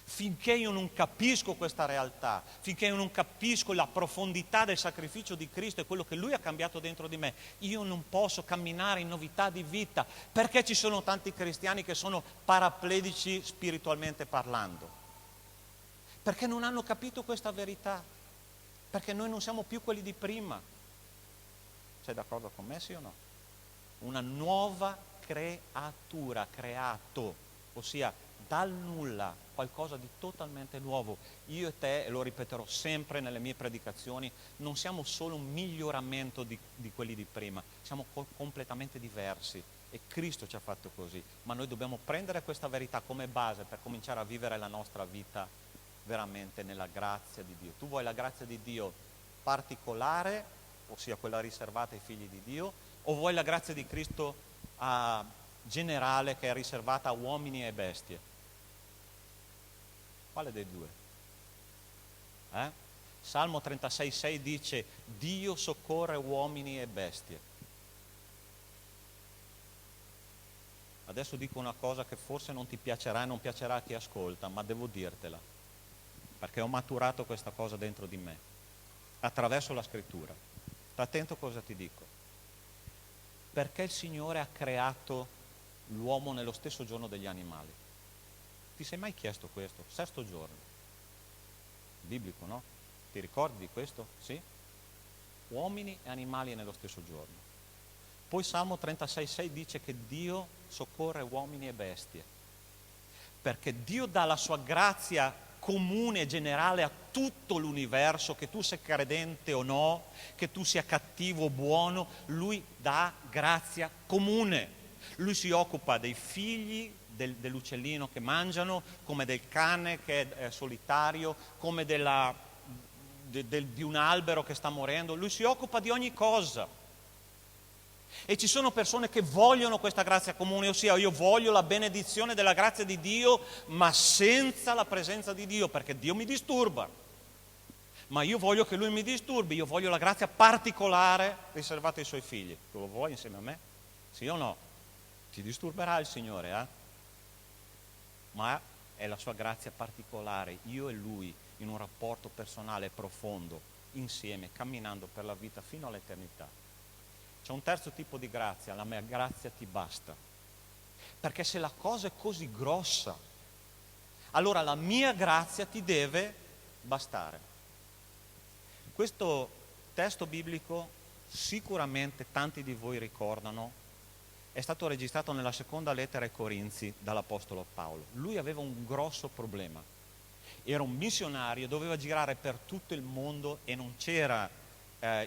Finché io non capisco questa realtà, finché io non capisco la profondità del sacrificio di Cristo e quello che Lui ha cambiato dentro di me, io non posso camminare in novità di vita. Perché ci sono tanti cristiani che sono paraplegici spiritualmente parlando? Perché non hanno capito questa verità, perché noi non siamo più quelli di prima. Sei d'accordo con me, sì o no? Una nuova creatura, creato, ossia dal nulla, qualcosa di totalmente nuovo. Io e te, e lo ripeterò sempre nelle mie predicazioni, non siamo solo un miglioramento di quelli di prima, siamo completamente diversi e Cristo ci ha fatto così, ma noi dobbiamo prendere questa verità come base per cominciare a vivere la nostra vita veramente nella grazia di Dio. Tu vuoi la grazia di Dio particolare, ossia quella riservata ai figli di Dio, o vuoi la grazia di Cristo generale che è riservata a uomini e bestie? Quale dei due? Salmo 36,6 dice: Dio soccorre uomini e bestie. Adesso dico una cosa che forse non ti piacerà e non piacerà a chi ascolta, ma devo dirtela, perché ho maturato questa cosa dentro di me, attraverso la scrittura. Sta attento cosa ti dico. Perché il Signore ha creato l'uomo nello stesso giorno degli animali? Ti sei mai chiesto questo? Sesto giorno. Biblico, no? Ti ricordi di questo? Sì? Uomini e animali nello stesso giorno. Poi Salmo 36,6 dice che Dio soccorre uomini e bestie. Perché Dio dà la sua grazia comune e generale a tutto l'universo, che tu sia credente o no, che tu sia cattivo o buono, Lui dà grazia comune. Lui si occupa dei figli dell'uccellino che mangiano, come del cane che è solitario, come di un albero che sta morendo. Lui si occupa di ogni cosa. E ci sono persone che vogliono questa grazia comune, ossia io voglio la benedizione della grazia di Dio, ma senza la presenza di Dio, perché Dio mi disturba. Ma io voglio che Lui mi disturbi, io voglio la grazia particolare riservata ai Suoi figli. Tu lo vuoi insieme a me? Sì o no? Ti disturberà il Signore, ma è la sua grazia particolare, io e Lui, in un rapporto personale profondo, insieme, camminando per la vita fino all'eternità. C'è un terzo tipo di grazia: la mia grazia ti basta. Perché se la cosa è così grossa, allora la mia grazia ti deve bastare. Questo testo biblico sicuramente tanti di voi ricordano. È stato registrato nella seconda lettera ai Corinzi dall'Apostolo Paolo. Lui aveva un grosso problema. Era un missionario, doveva girare per tutto il mondo e non c'era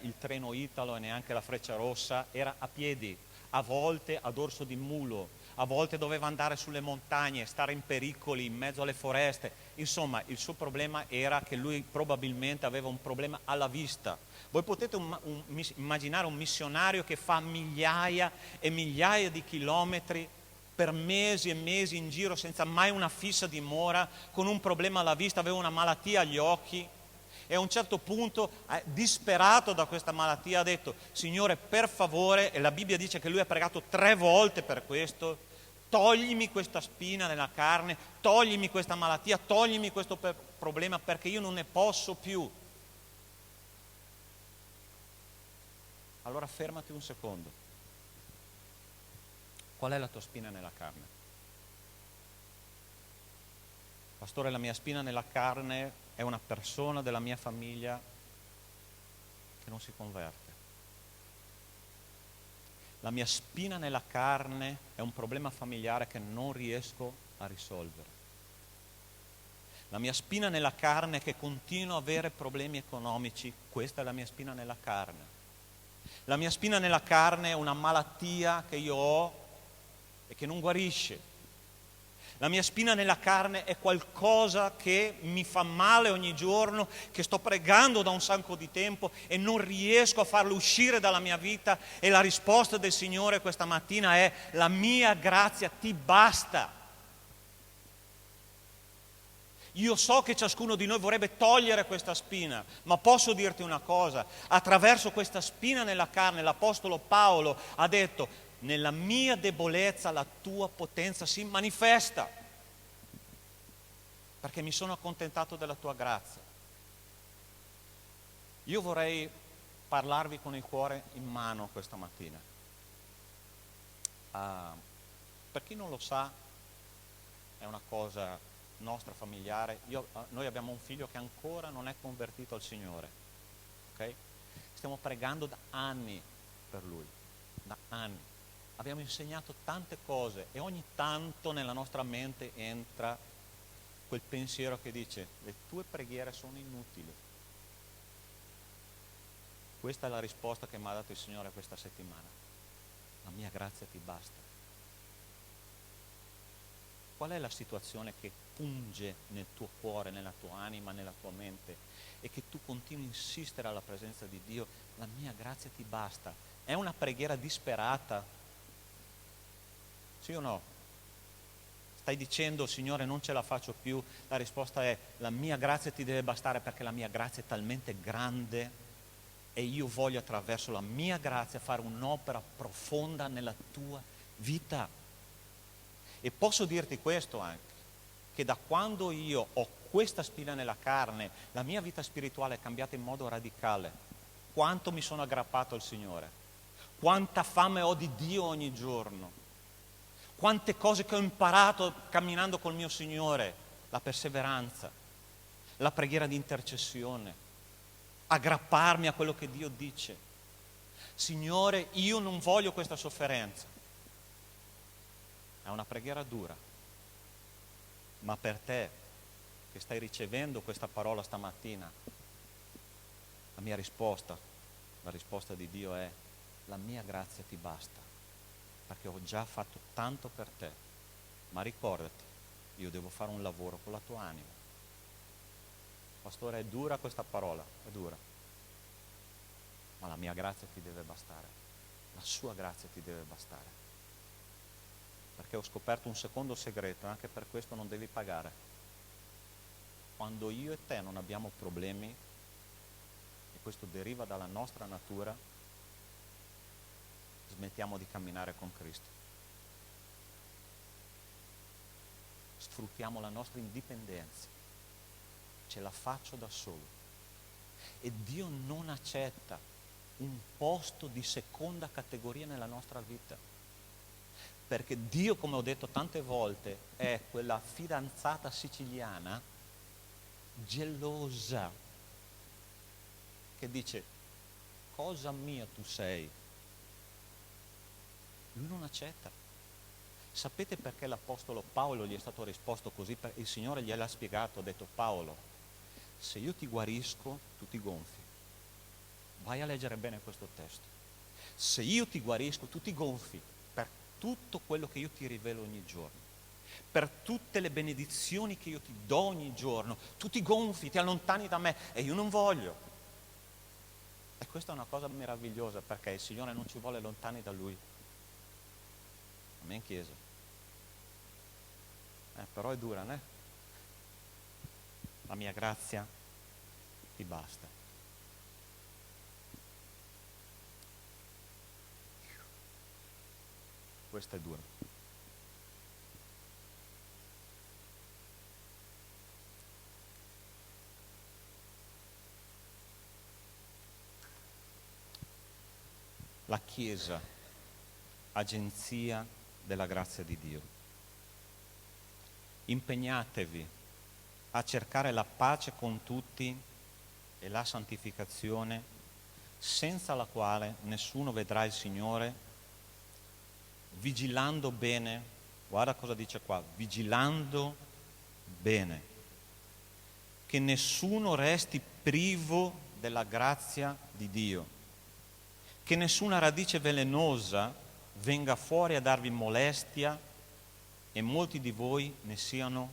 il treno Italo e neanche la Freccia Rossa, era a piedi, a volte a dorso di mulo, a volte doveva andare sulle montagne, stare in pericoli, in mezzo alle foreste. Insomma, il suo problema era che lui probabilmente aveva un problema alla vista. Voi potete immaginare un missionario che fa migliaia e migliaia di chilometri per mesi e mesi in giro senza mai una fissa dimora, con un problema alla vista, aveva una malattia agli occhi e a un certo punto, disperato da questa malattia, ha detto: Signore, per favore, e la Bibbia dice che lui ha pregato 3 volte per questo, toglimi questa spina nella carne, toglimi questa malattia, toglimi questo problema, perché io non ne posso più. Allora fermati un secondo. Qual è la tua spina nella carne? Pastore, la mia spina nella carne è una persona della mia famiglia che non si converte. La mia spina nella carne è un problema familiare che non riesco a risolvere. La mia spina nella carne è che continuo a avere problemi economici, questa è la mia spina nella carne. La mia spina nella carne è una malattia che io ho e che non guarisce. La mia spina nella carne è qualcosa che mi fa male ogni giorno, che sto pregando da un sacco di tempo e non riesco a farlo uscire dalla mia vita, e la risposta del Signore questa mattina è: la mia grazia ti basta. Io so che ciascuno di noi vorrebbe togliere questa spina, ma posso dirti una cosa: attraverso questa spina nella carne l'Apostolo Paolo ha detto: nella mia debolezza la tua potenza si manifesta, perché mi sono accontentato della tua grazia. Io vorrei parlarvi con il cuore in mano questa mattina. Per chi non lo sa, è una cosa nostra familiare. Noi abbiamo un figlio che ancora non è convertito al Signore, ok? Stiamo pregando da anni per lui, da anni. Abbiamo insegnato tante cose e ogni tanto nella nostra mente entra quel pensiero che dice: le tue preghiere sono inutili. Questa è la risposta che mi ha dato il Signore questa settimana: la mia grazia ti basta. Qual è la situazione che punge nel tuo cuore, nella tua anima, nella tua mente, e che tu continui a insistere alla presenza di Dio? La mia grazia ti basta. È una preghiera disperata? Sì o no? Stai dicendo: Signore, non ce la faccio più. La risposta è: la mia grazia ti deve bastare, perché la mia grazia è talmente grande e io voglio attraverso la mia grazia fare un'opera profonda nella tua vita. E posso dirti questo anche, che da quando io ho questa spina nella carne, la mia vita spirituale è cambiata in modo radicale. Quanto mi sono aggrappato al Signore, quanta fame ho di Dio ogni giorno, quante cose che ho imparato camminando col mio Signore: la perseveranza, la preghiera di intercessione, aggrapparmi a quello che Dio dice. Signore, io non voglio questa sofferenza. È una preghiera dura, ma per te che stai ricevendo questa parola stamattina, la mia risposta, la risposta di Dio è: la mia grazia ti basta, perché ho già fatto tanto per te. Ma ricordati, io devo fare un lavoro con la tua anima. Pastore, è dura questa parola, è dura, ma la mia grazia ti deve bastare, la sua grazia ti deve bastare. Perché ho scoperto un secondo segreto, e anche per questo non devi pagare. Quando io e te non abbiamo problemi, e questo deriva dalla nostra natura, smettiamo di camminare con Cristo. Sfruttiamo la nostra indipendenza. Ce la faccio da solo. E Dio non accetta un posto di seconda categoria nella nostra vita. Perché Dio, come ho detto tante volte, è quella fidanzata siciliana gelosa che dice: cosa mia tu sei. Lui non accetta. Sapete perché l'Apostolo Paolo gli è stato risposto così? Il Signore gliel'ha spiegato, ha detto: Paolo, se io ti guarisco, tu ti gonfi. Vai a leggere bene questo testo. Se io ti guarisco, tu ti gonfi per tutto quello che io ti rivelo ogni giorno, per tutte le benedizioni che io ti do ogni giorno. Tu ti gonfi, ti allontani da me, e io non voglio. E questa è una cosa meravigliosa, perché il Signore non ci vuole lontani da Lui. Amen, Chiesa. Però è dura, né? La mia grazia ti basta. Questo è duro. La Chiesa, agenzia della grazia di Dio. Impegnatevi a cercare la pace con tutti e la santificazione, senza la quale nessuno vedrà il Signore, vigilando bene, guarda cosa dice qua, vigilando bene, che nessuno resti privo della grazia di Dio, che nessuna radice velenosa venga fuori a darvi molestia e molti di voi ne siano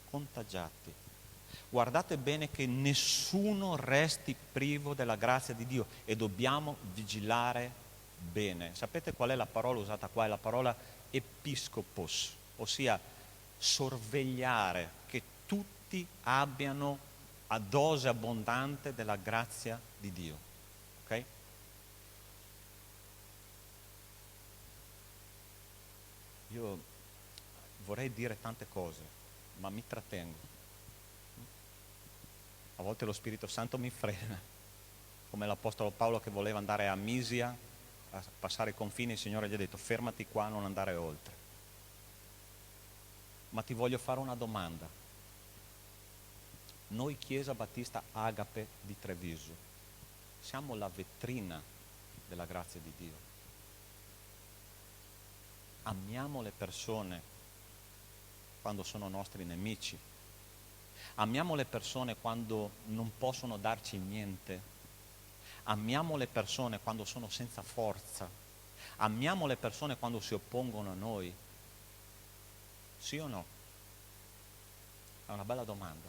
contagiati. Guardate bene che nessuno resti privo della grazia di Dio e dobbiamo vigilare bene. Sapete qual è la parola usata qua? È la parola episcopos, ossia sorvegliare che tutti abbiano a dose abbondante della grazia di Dio. Ok? Io vorrei dire tante cose, ma mi trattengo. A volte lo Spirito Santo mi frena, come l'Apostolo Paolo che voleva andare a Misia, a passare i confini, il Signore gli ha detto fermati qua, non andare oltre. Ma ti voglio fare una domanda. Noi Chiesa Battista Agape di Treviso siamo la vetrina della grazia di Dio. Amiamo le persone quando sono nostri nemici. Amiamo le persone quando non possono darci niente. Amiamo le persone quando sono senza forza. Amiamo le persone quando si oppongono a noi. Sì o no? È una bella domanda.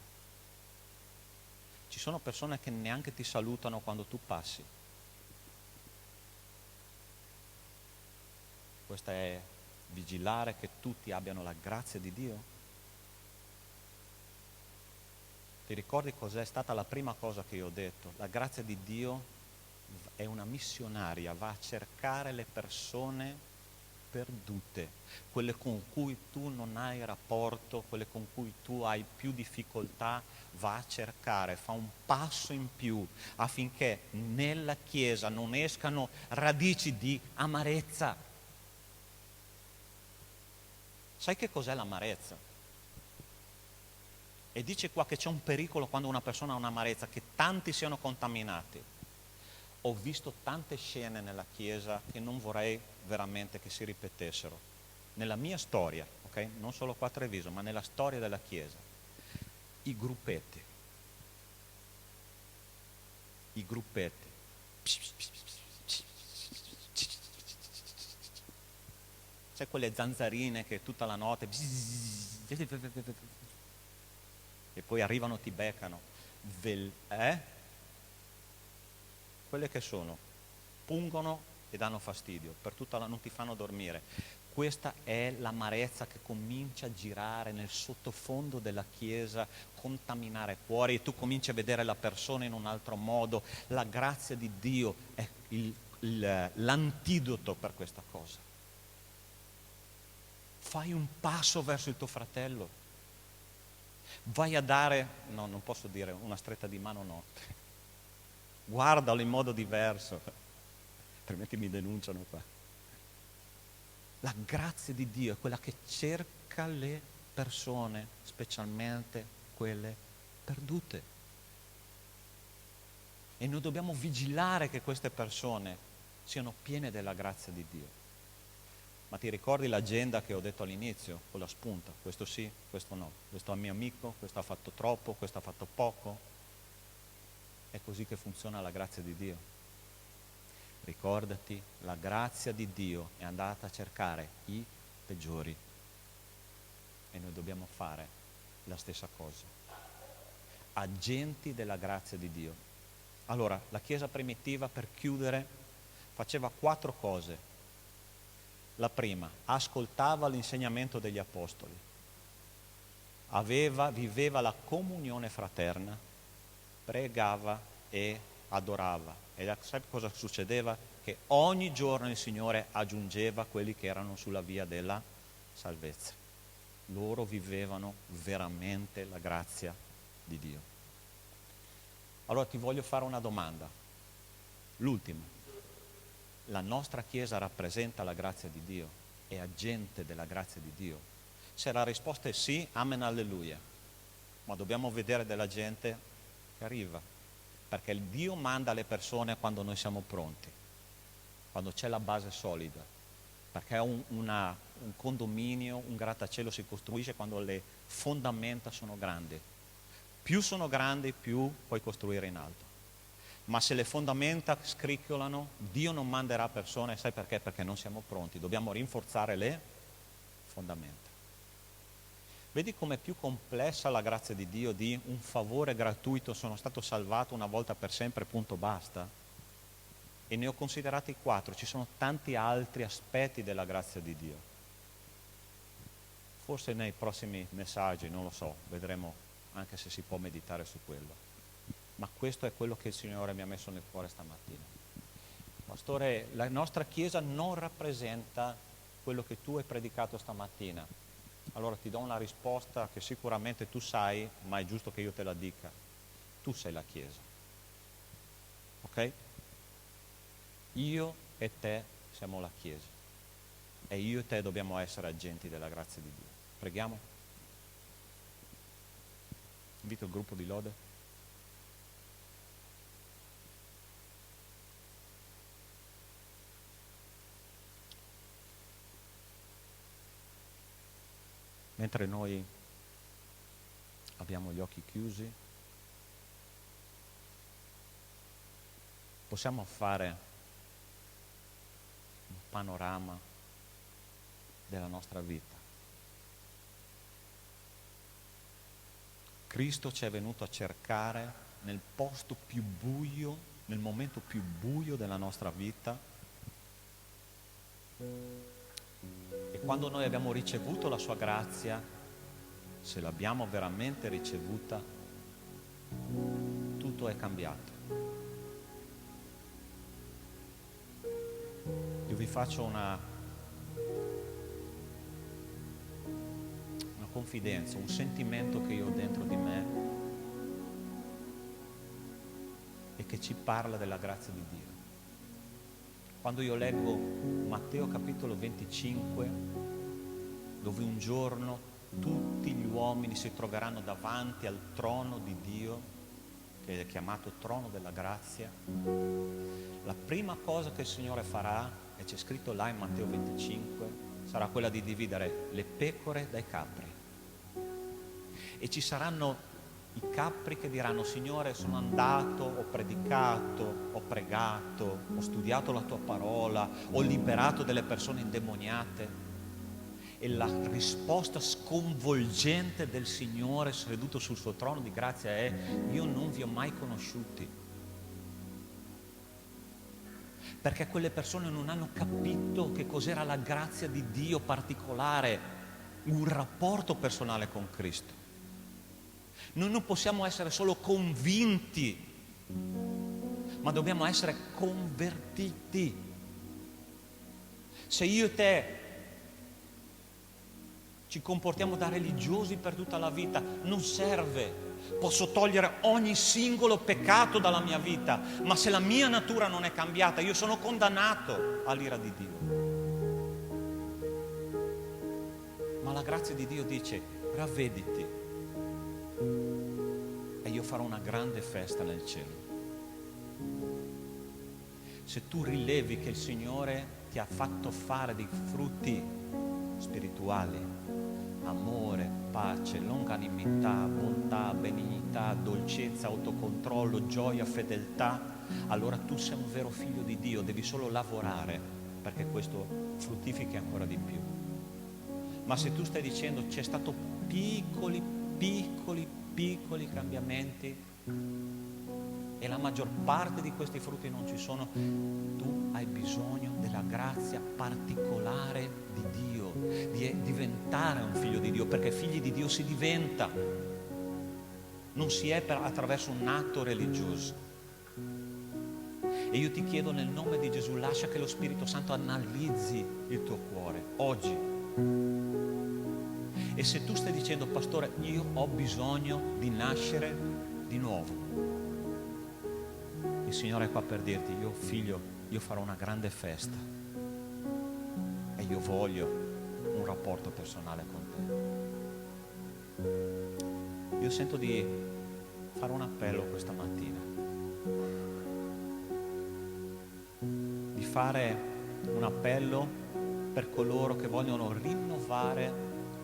Ci sono persone che neanche ti salutano quando tu passi. Questa è vigilare che tutti abbiano la grazia di Dio. Ti ricordi cos'è stata la prima cosa che io ho detto? La grazia di Dio è una missionaria, va a cercare le persone perdute, quelle con cui tu non hai rapporto, quelle con cui tu hai più difficoltà, va a cercare, fa un passo in più affinché nella Chiesa non escano radici di amarezza. Sai che cos'è l'amarezza? E dice qua che c'è un pericolo quando una persona ha un'amarezza, che tanti siano contaminati. Ho visto tante scene nella Chiesa che non vorrei veramente che si ripetessero. Nella mia storia, ok? Non solo qua a Treviso, ma nella storia della Chiesa. I gruppetti. I gruppetti. C'è quelle zanzarine che tutta la notte e poi arrivano, ti beccano. Quelle che sono, pungono e danno fastidio, per tutta la non ti fanno dormire. Questa è l'amarezza che comincia a girare nel sottofondo della Chiesa, contaminare cuori, e tu cominci a vedere la persona in un altro modo. La grazia di Dio è l'antidoto per questa cosa. Fai un passo verso il tuo fratello. Vai a dare, no, non posso dire una stretta di mano, no. Guardalo in modo diverso, altrimenti mi denunciano qua. La grazia di Dio è quella che cerca le persone, specialmente quelle perdute. E noi dobbiamo vigilare che queste persone siano piene della grazia di Dio. Ma ti ricordi l'agenda che ho detto all'inizio, con la spunta? Questo sì, questo no. Questo è mio amico, questo ha fatto troppo, questo ha fatto poco. È così che funziona la grazia di Dio. Ricordati, la grazia di Dio è andata a cercare i peggiori. E noi dobbiamo fare la stessa cosa. Agenti della grazia di Dio. Allora, la Chiesa primitiva, per chiudere, faceva 4 cose. La prima, ascoltava l'insegnamento degli apostoli, viveva la comunione fraterna, pregava e adorava. E sai cosa succedeva? Che ogni giorno il Signore aggiungeva quelli che erano sulla via della salvezza. Loro vivevano veramente la grazia di Dio. Allora ti voglio fare una domanda, l'ultima. La nostra Chiesa rappresenta la grazia di Dio, è agente della grazia di Dio. Se la risposta è sì, amen, alleluia. Ma dobbiamo vedere della gente che arriva. perché Dio manda le persone quando noi siamo pronti, quando c'è la base solida, perché un condominio, un grattacielo si costruisce quando le fondamenta sono grandi. Più sono grandi, più puoi costruire in alto. Ma se le fondamenta scricchiolano, Dio non manderà persone, sai perché? Perché non siamo pronti, dobbiamo rinforzare le fondamenta. Vedi com'è più complessa la grazia di Dio di un favore gratuito, sono stato salvato una volta per sempre, punto, basta? E ne ho considerati 4, ci sono tanti altri aspetti della grazia di Dio. Forse nei prossimi messaggi, non lo so, vedremo anche se si può meditare su quello. Ma questo è quello che il Signore mi ha messo nel cuore stamattina. Pastore, la nostra Chiesa non rappresenta quello che tu hai predicato stamattina. Allora ti do una risposta che sicuramente tu sai, ma è giusto che io te la dica. Tu sei la Chiesa. Ok? Io e te siamo la Chiesa. E io e te dobbiamo essere agenti della grazia di Dio. Preghiamo? Invito il gruppo di lode. Mentre noi abbiamo gli occhi chiusi, possiamo fare un panorama della nostra vita. Cristo ci è venuto a cercare nel posto più buio, nel momento più buio della nostra vita. E quando noi abbiamo ricevuto la sua grazia, se l'abbiamo veramente ricevuta, tutto è cambiato. Io vi faccio una confidenza, un sentimento che io ho dentro di me e che ci parla della grazia di Dio. Quando io leggo Matteo capitolo 25, dove un giorno tutti gli uomini si troveranno davanti al trono di Dio, che è chiamato trono della grazia, la prima cosa che il Signore farà, e c'è scritto là in Matteo 25, sarà quella di dividere le pecore dai capri. E ci saranno i capri che diranno: Signore, sono andato, ho predicato, ho pregato, ho studiato la tua parola, ho liberato delle persone indemoniate. E la risposta sconvolgente del Signore seduto sul suo trono di grazia è: io non vi ho mai conosciuti. Perché quelle persone non hanno capito che cos'era la grazia di Dio particolare, un rapporto personale con Cristo. Noi non possiamo essere solo convinti, ma dobbiamo essere convertiti. Se io e te ci comportiamo da religiosi per tutta la vita, non serve. Posso togliere ogni singolo peccato dalla mia vita, ma se la mia natura non è cambiata, io sono condannato all'ira di Dio. Ma la grazia di Dio dice: ravvediti e io farò una grande festa nel cielo. Se tu rilevi che il Signore ti ha fatto fare dei frutti spirituali, amore, pace, longanimità, bontà, benignità, dolcezza, autocontrollo, gioia, fedeltà, allora tu sei un vero figlio di Dio, devi solo lavorare perché questo fruttifichi ancora di più. Ma se tu stai dicendo c'è stato piccoli cambiamenti e la maggior parte di questi frutti non ci sono, tu hai bisogno della grazia particolare di Dio, di diventare un figlio di Dio, perché figli di Dio si diventa, non si è attraverso un atto religioso. E io ti chiedo nel nome di Gesù, lascia che lo Spirito Santo analizzi il tuo cuore oggi. E se tu stai dicendo: pastore, io ho bisogno di nascere di nuovo, il Signore è qua per dirti: io figlio, io farò una grande festa e io voglio un rapporto personale con te. Io sento di fare un appello questa mattina. di fare un appello per coloro che vogliono rinnovare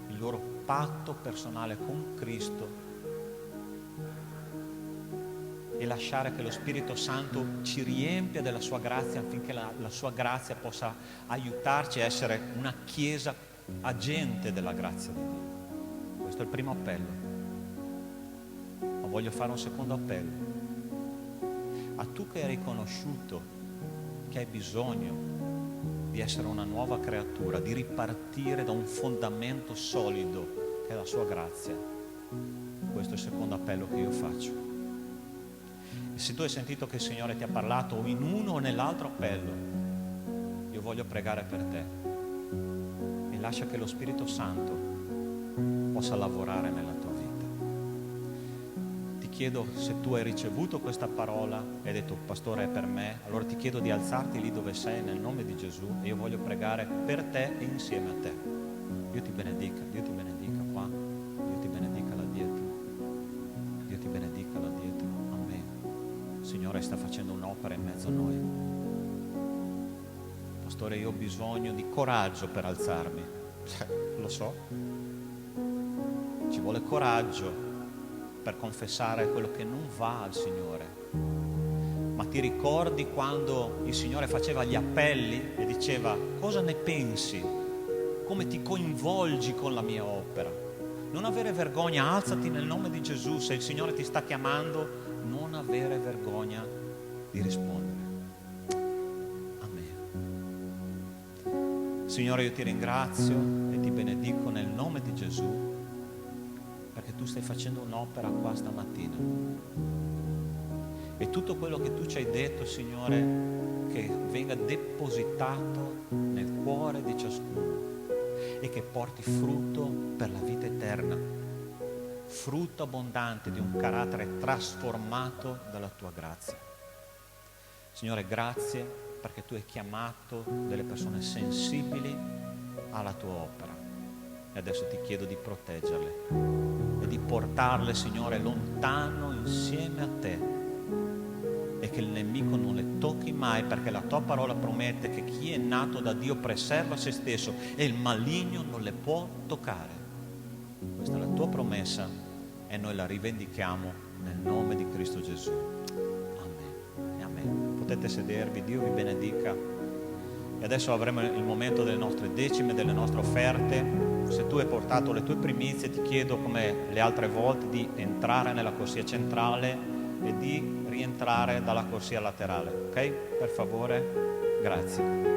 il loro patto personale con Cristo e lasciare che lo Spirito Santo ci riempia della sua grazia affinché la sua grazia possa aiutarci a essere una chiesa agente della grazia di Dio. Questo è il primo appello. Ma voglio fare un secondo appello. A tu che hai riconosciuto che hai bisogno di essere una nuova creatura, di ripartire da un fondamento solido che è la sua grazia. Questo è il secondo appello che io faccio. E se tu hai sentito che il Signore ti ha parlato o in uno o nell'altro appello, io voglio pregare per te e lascia che lo Spirito Santo possa lavorare nella tua vita. Ti chiedo, se tu hai ricevuto questa parola e hai detto pastore è per me, allora ti chiedo di alzarti lì dove sei nel nome di Gesù e io voglio pregare per te e insieme a te. Dio ti benedica qua, Dio ti benedica là dietro, Dio ti benedica là dietro. Amen. Il Signore sta facendo un'opera in mezzo a noi. Pastore, io ho bisogno di coraggio per alzarmi. Lo so, ci vuole coraggio per confessare quello che non va al Signore. Ma ti ricordi quando il Signore faceva gli appelli e diceva cosa ne pensi? Come ti coinvolgi con la mia opera? Non avere vergogna, alzati nel nome di Gesù. Se il Signore ti sta chiamando, non avere vergogna di rispondere. Amen. Signore, io ti ringrazio e ti benedico nel nome di Gesù, perché tu stai facendo un'opera qua stamattina. E tutto quello che tu ci hai detto, Signore, che venga depositato nel cuore di ciascuno e che porti frutto per la vita eterna, frutto abbondante di un carattere trasformato dalla tua grazia. Signore, grazie perché tu hai chiamato delle persone sensibili alla tua opera e adesso ti chiedo di proteggerle e di portarle, Signore, lontano insieme a te, e che il nemico non le tocchi mai, perché la tua parola promette che chi è nato da Dio preserva se stesso e il maligno non le può toccare. Questa è la tua promessa e noi la rivendichiamo nel nome di Cristo Gesù. Amen e amen. Potete sedervi, Dio vi benedica. E adesso avremo il momento delle nostre decime, delle nostre offerte. Se tu hai portato le tue primizie, ti chiedo, come le altre volte, di entrare nella corsia centrale e di rientrare dalla corsia laterale, ok? Per favore, grazie.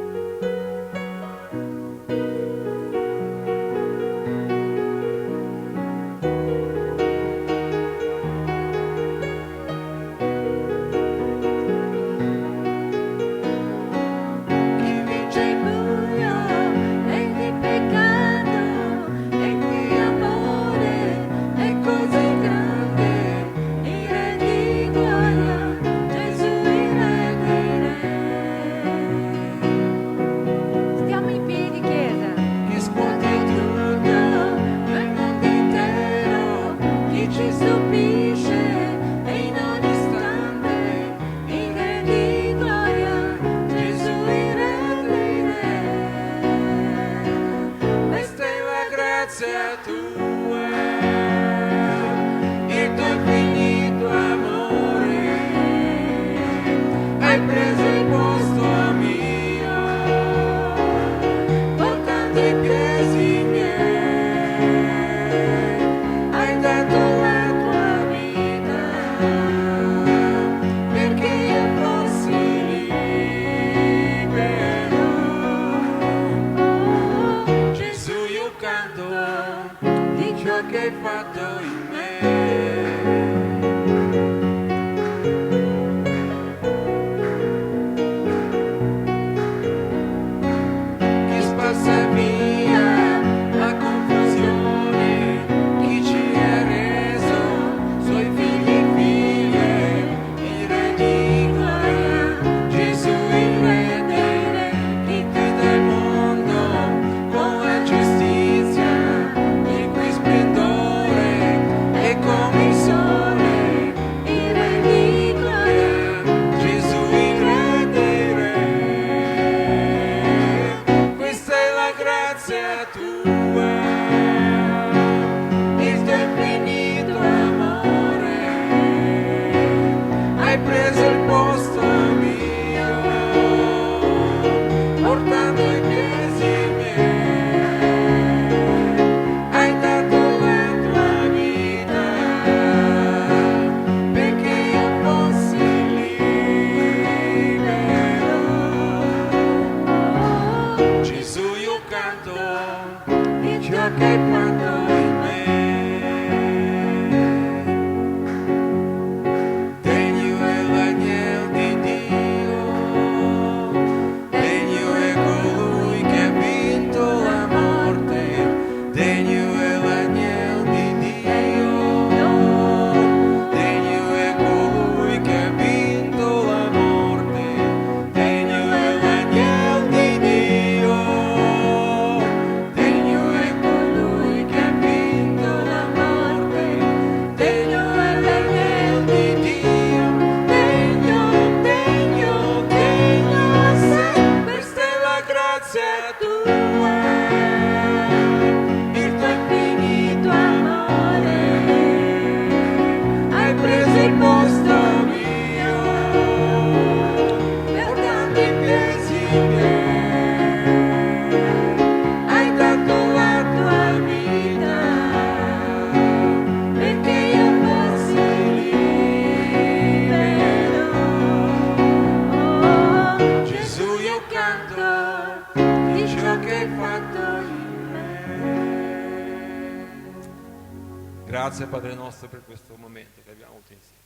Grazie Padre nostro per questo momento che abbiamo avuto insieme.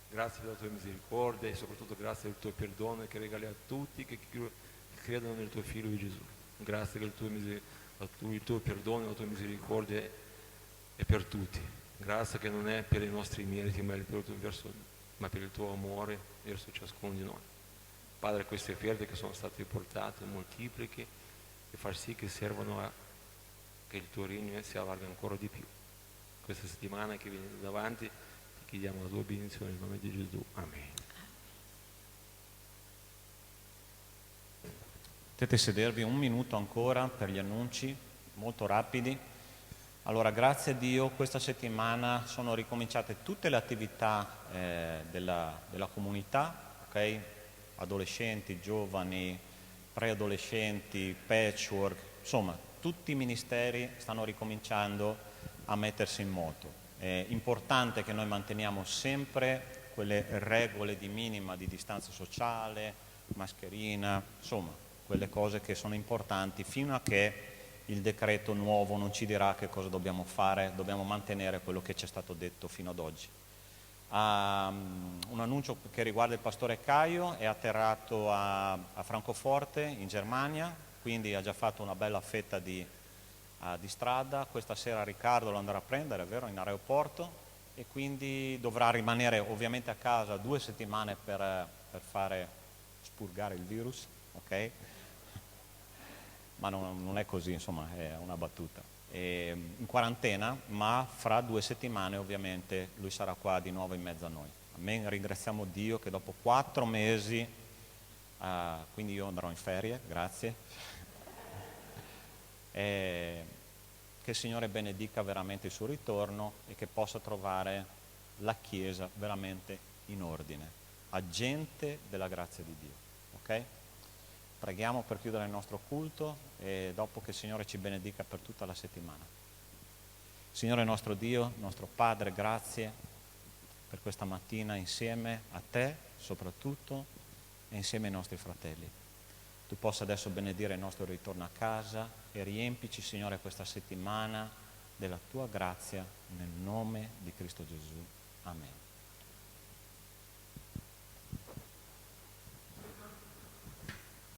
Grazie per la tua misericordia e soprattutto grazie per il tuo perdono che regali a tutti che credono nel tuo Figlio Gesù. Grazie che il tuo perdono e la tua misericordia è per tutti. Grazie che non è per i nostri meriti ma per il tuo amore verso ciascuno di noi. Padre, queste offerte che sono state portate moltiplichi e far sì che servano a che il tuo regno si allarga ancora di più. Questa settimana che viene davanti ti chiediamo la tua benedizione nel nome di Gesù. Amen. Potete sedervi un minuto ancora per gli annunci, molto rapidi. Allora, grazie a Dio, questa settimana sono ricominciate tutte le attività della comunità, ok? Adolescenti, giovani, preadolescenti, patchwork, insomma, tutti i ministeri stanno ricominciando a mettersi in moto. È importante che noi manteniamo sempre quelle regole di minima di distanza sociale, mascherina, insomma, quelle cose che sono importanti fino a che il decreto nuovo non ci dirà che cosa dobbiamo fare, dobbiamo mantenere quello che ci è stato detto fino ad oggi. Un annuncio che riguarda il pastore Caio, è atterrato a Francoforte in Germania, quindi ha già fatto una bella fetta di strada. Questa sera Riccardo lo andrà a prendere, è vero, in aeroporto, e quindi dovrà rimanere ovviamente a casa 2 settimane per fare spurgare il virus, ok? Ma non è così, insomma, è una battuta. In quarantena, ma fra 2 settimane ovviamente lui sarà qua di nuovo in mezzo a noi. Amen. Ringraziamo Dio che dopo 4 mesi, quindi io andrò in ferie, grazie, che il Signore benedica veramente il suo ritorno e che possa trovare la Chiesa veramente in ordine, agente della grazia di Dio, ok? Preghiamo per chiudere il nostro culto e dopo che il Signore ci benedica per tutta la settimana. Signore nostro Dio, nostro Padre, grazie per questa mattina insieme a Te soprattutto e insieme ai nostri fratelli. Tu possa adesso benedire il nostro ritorno a casa e riempici, Signore, questa settimana della Tua grazia nel nome di Cristo Gesù. Amen.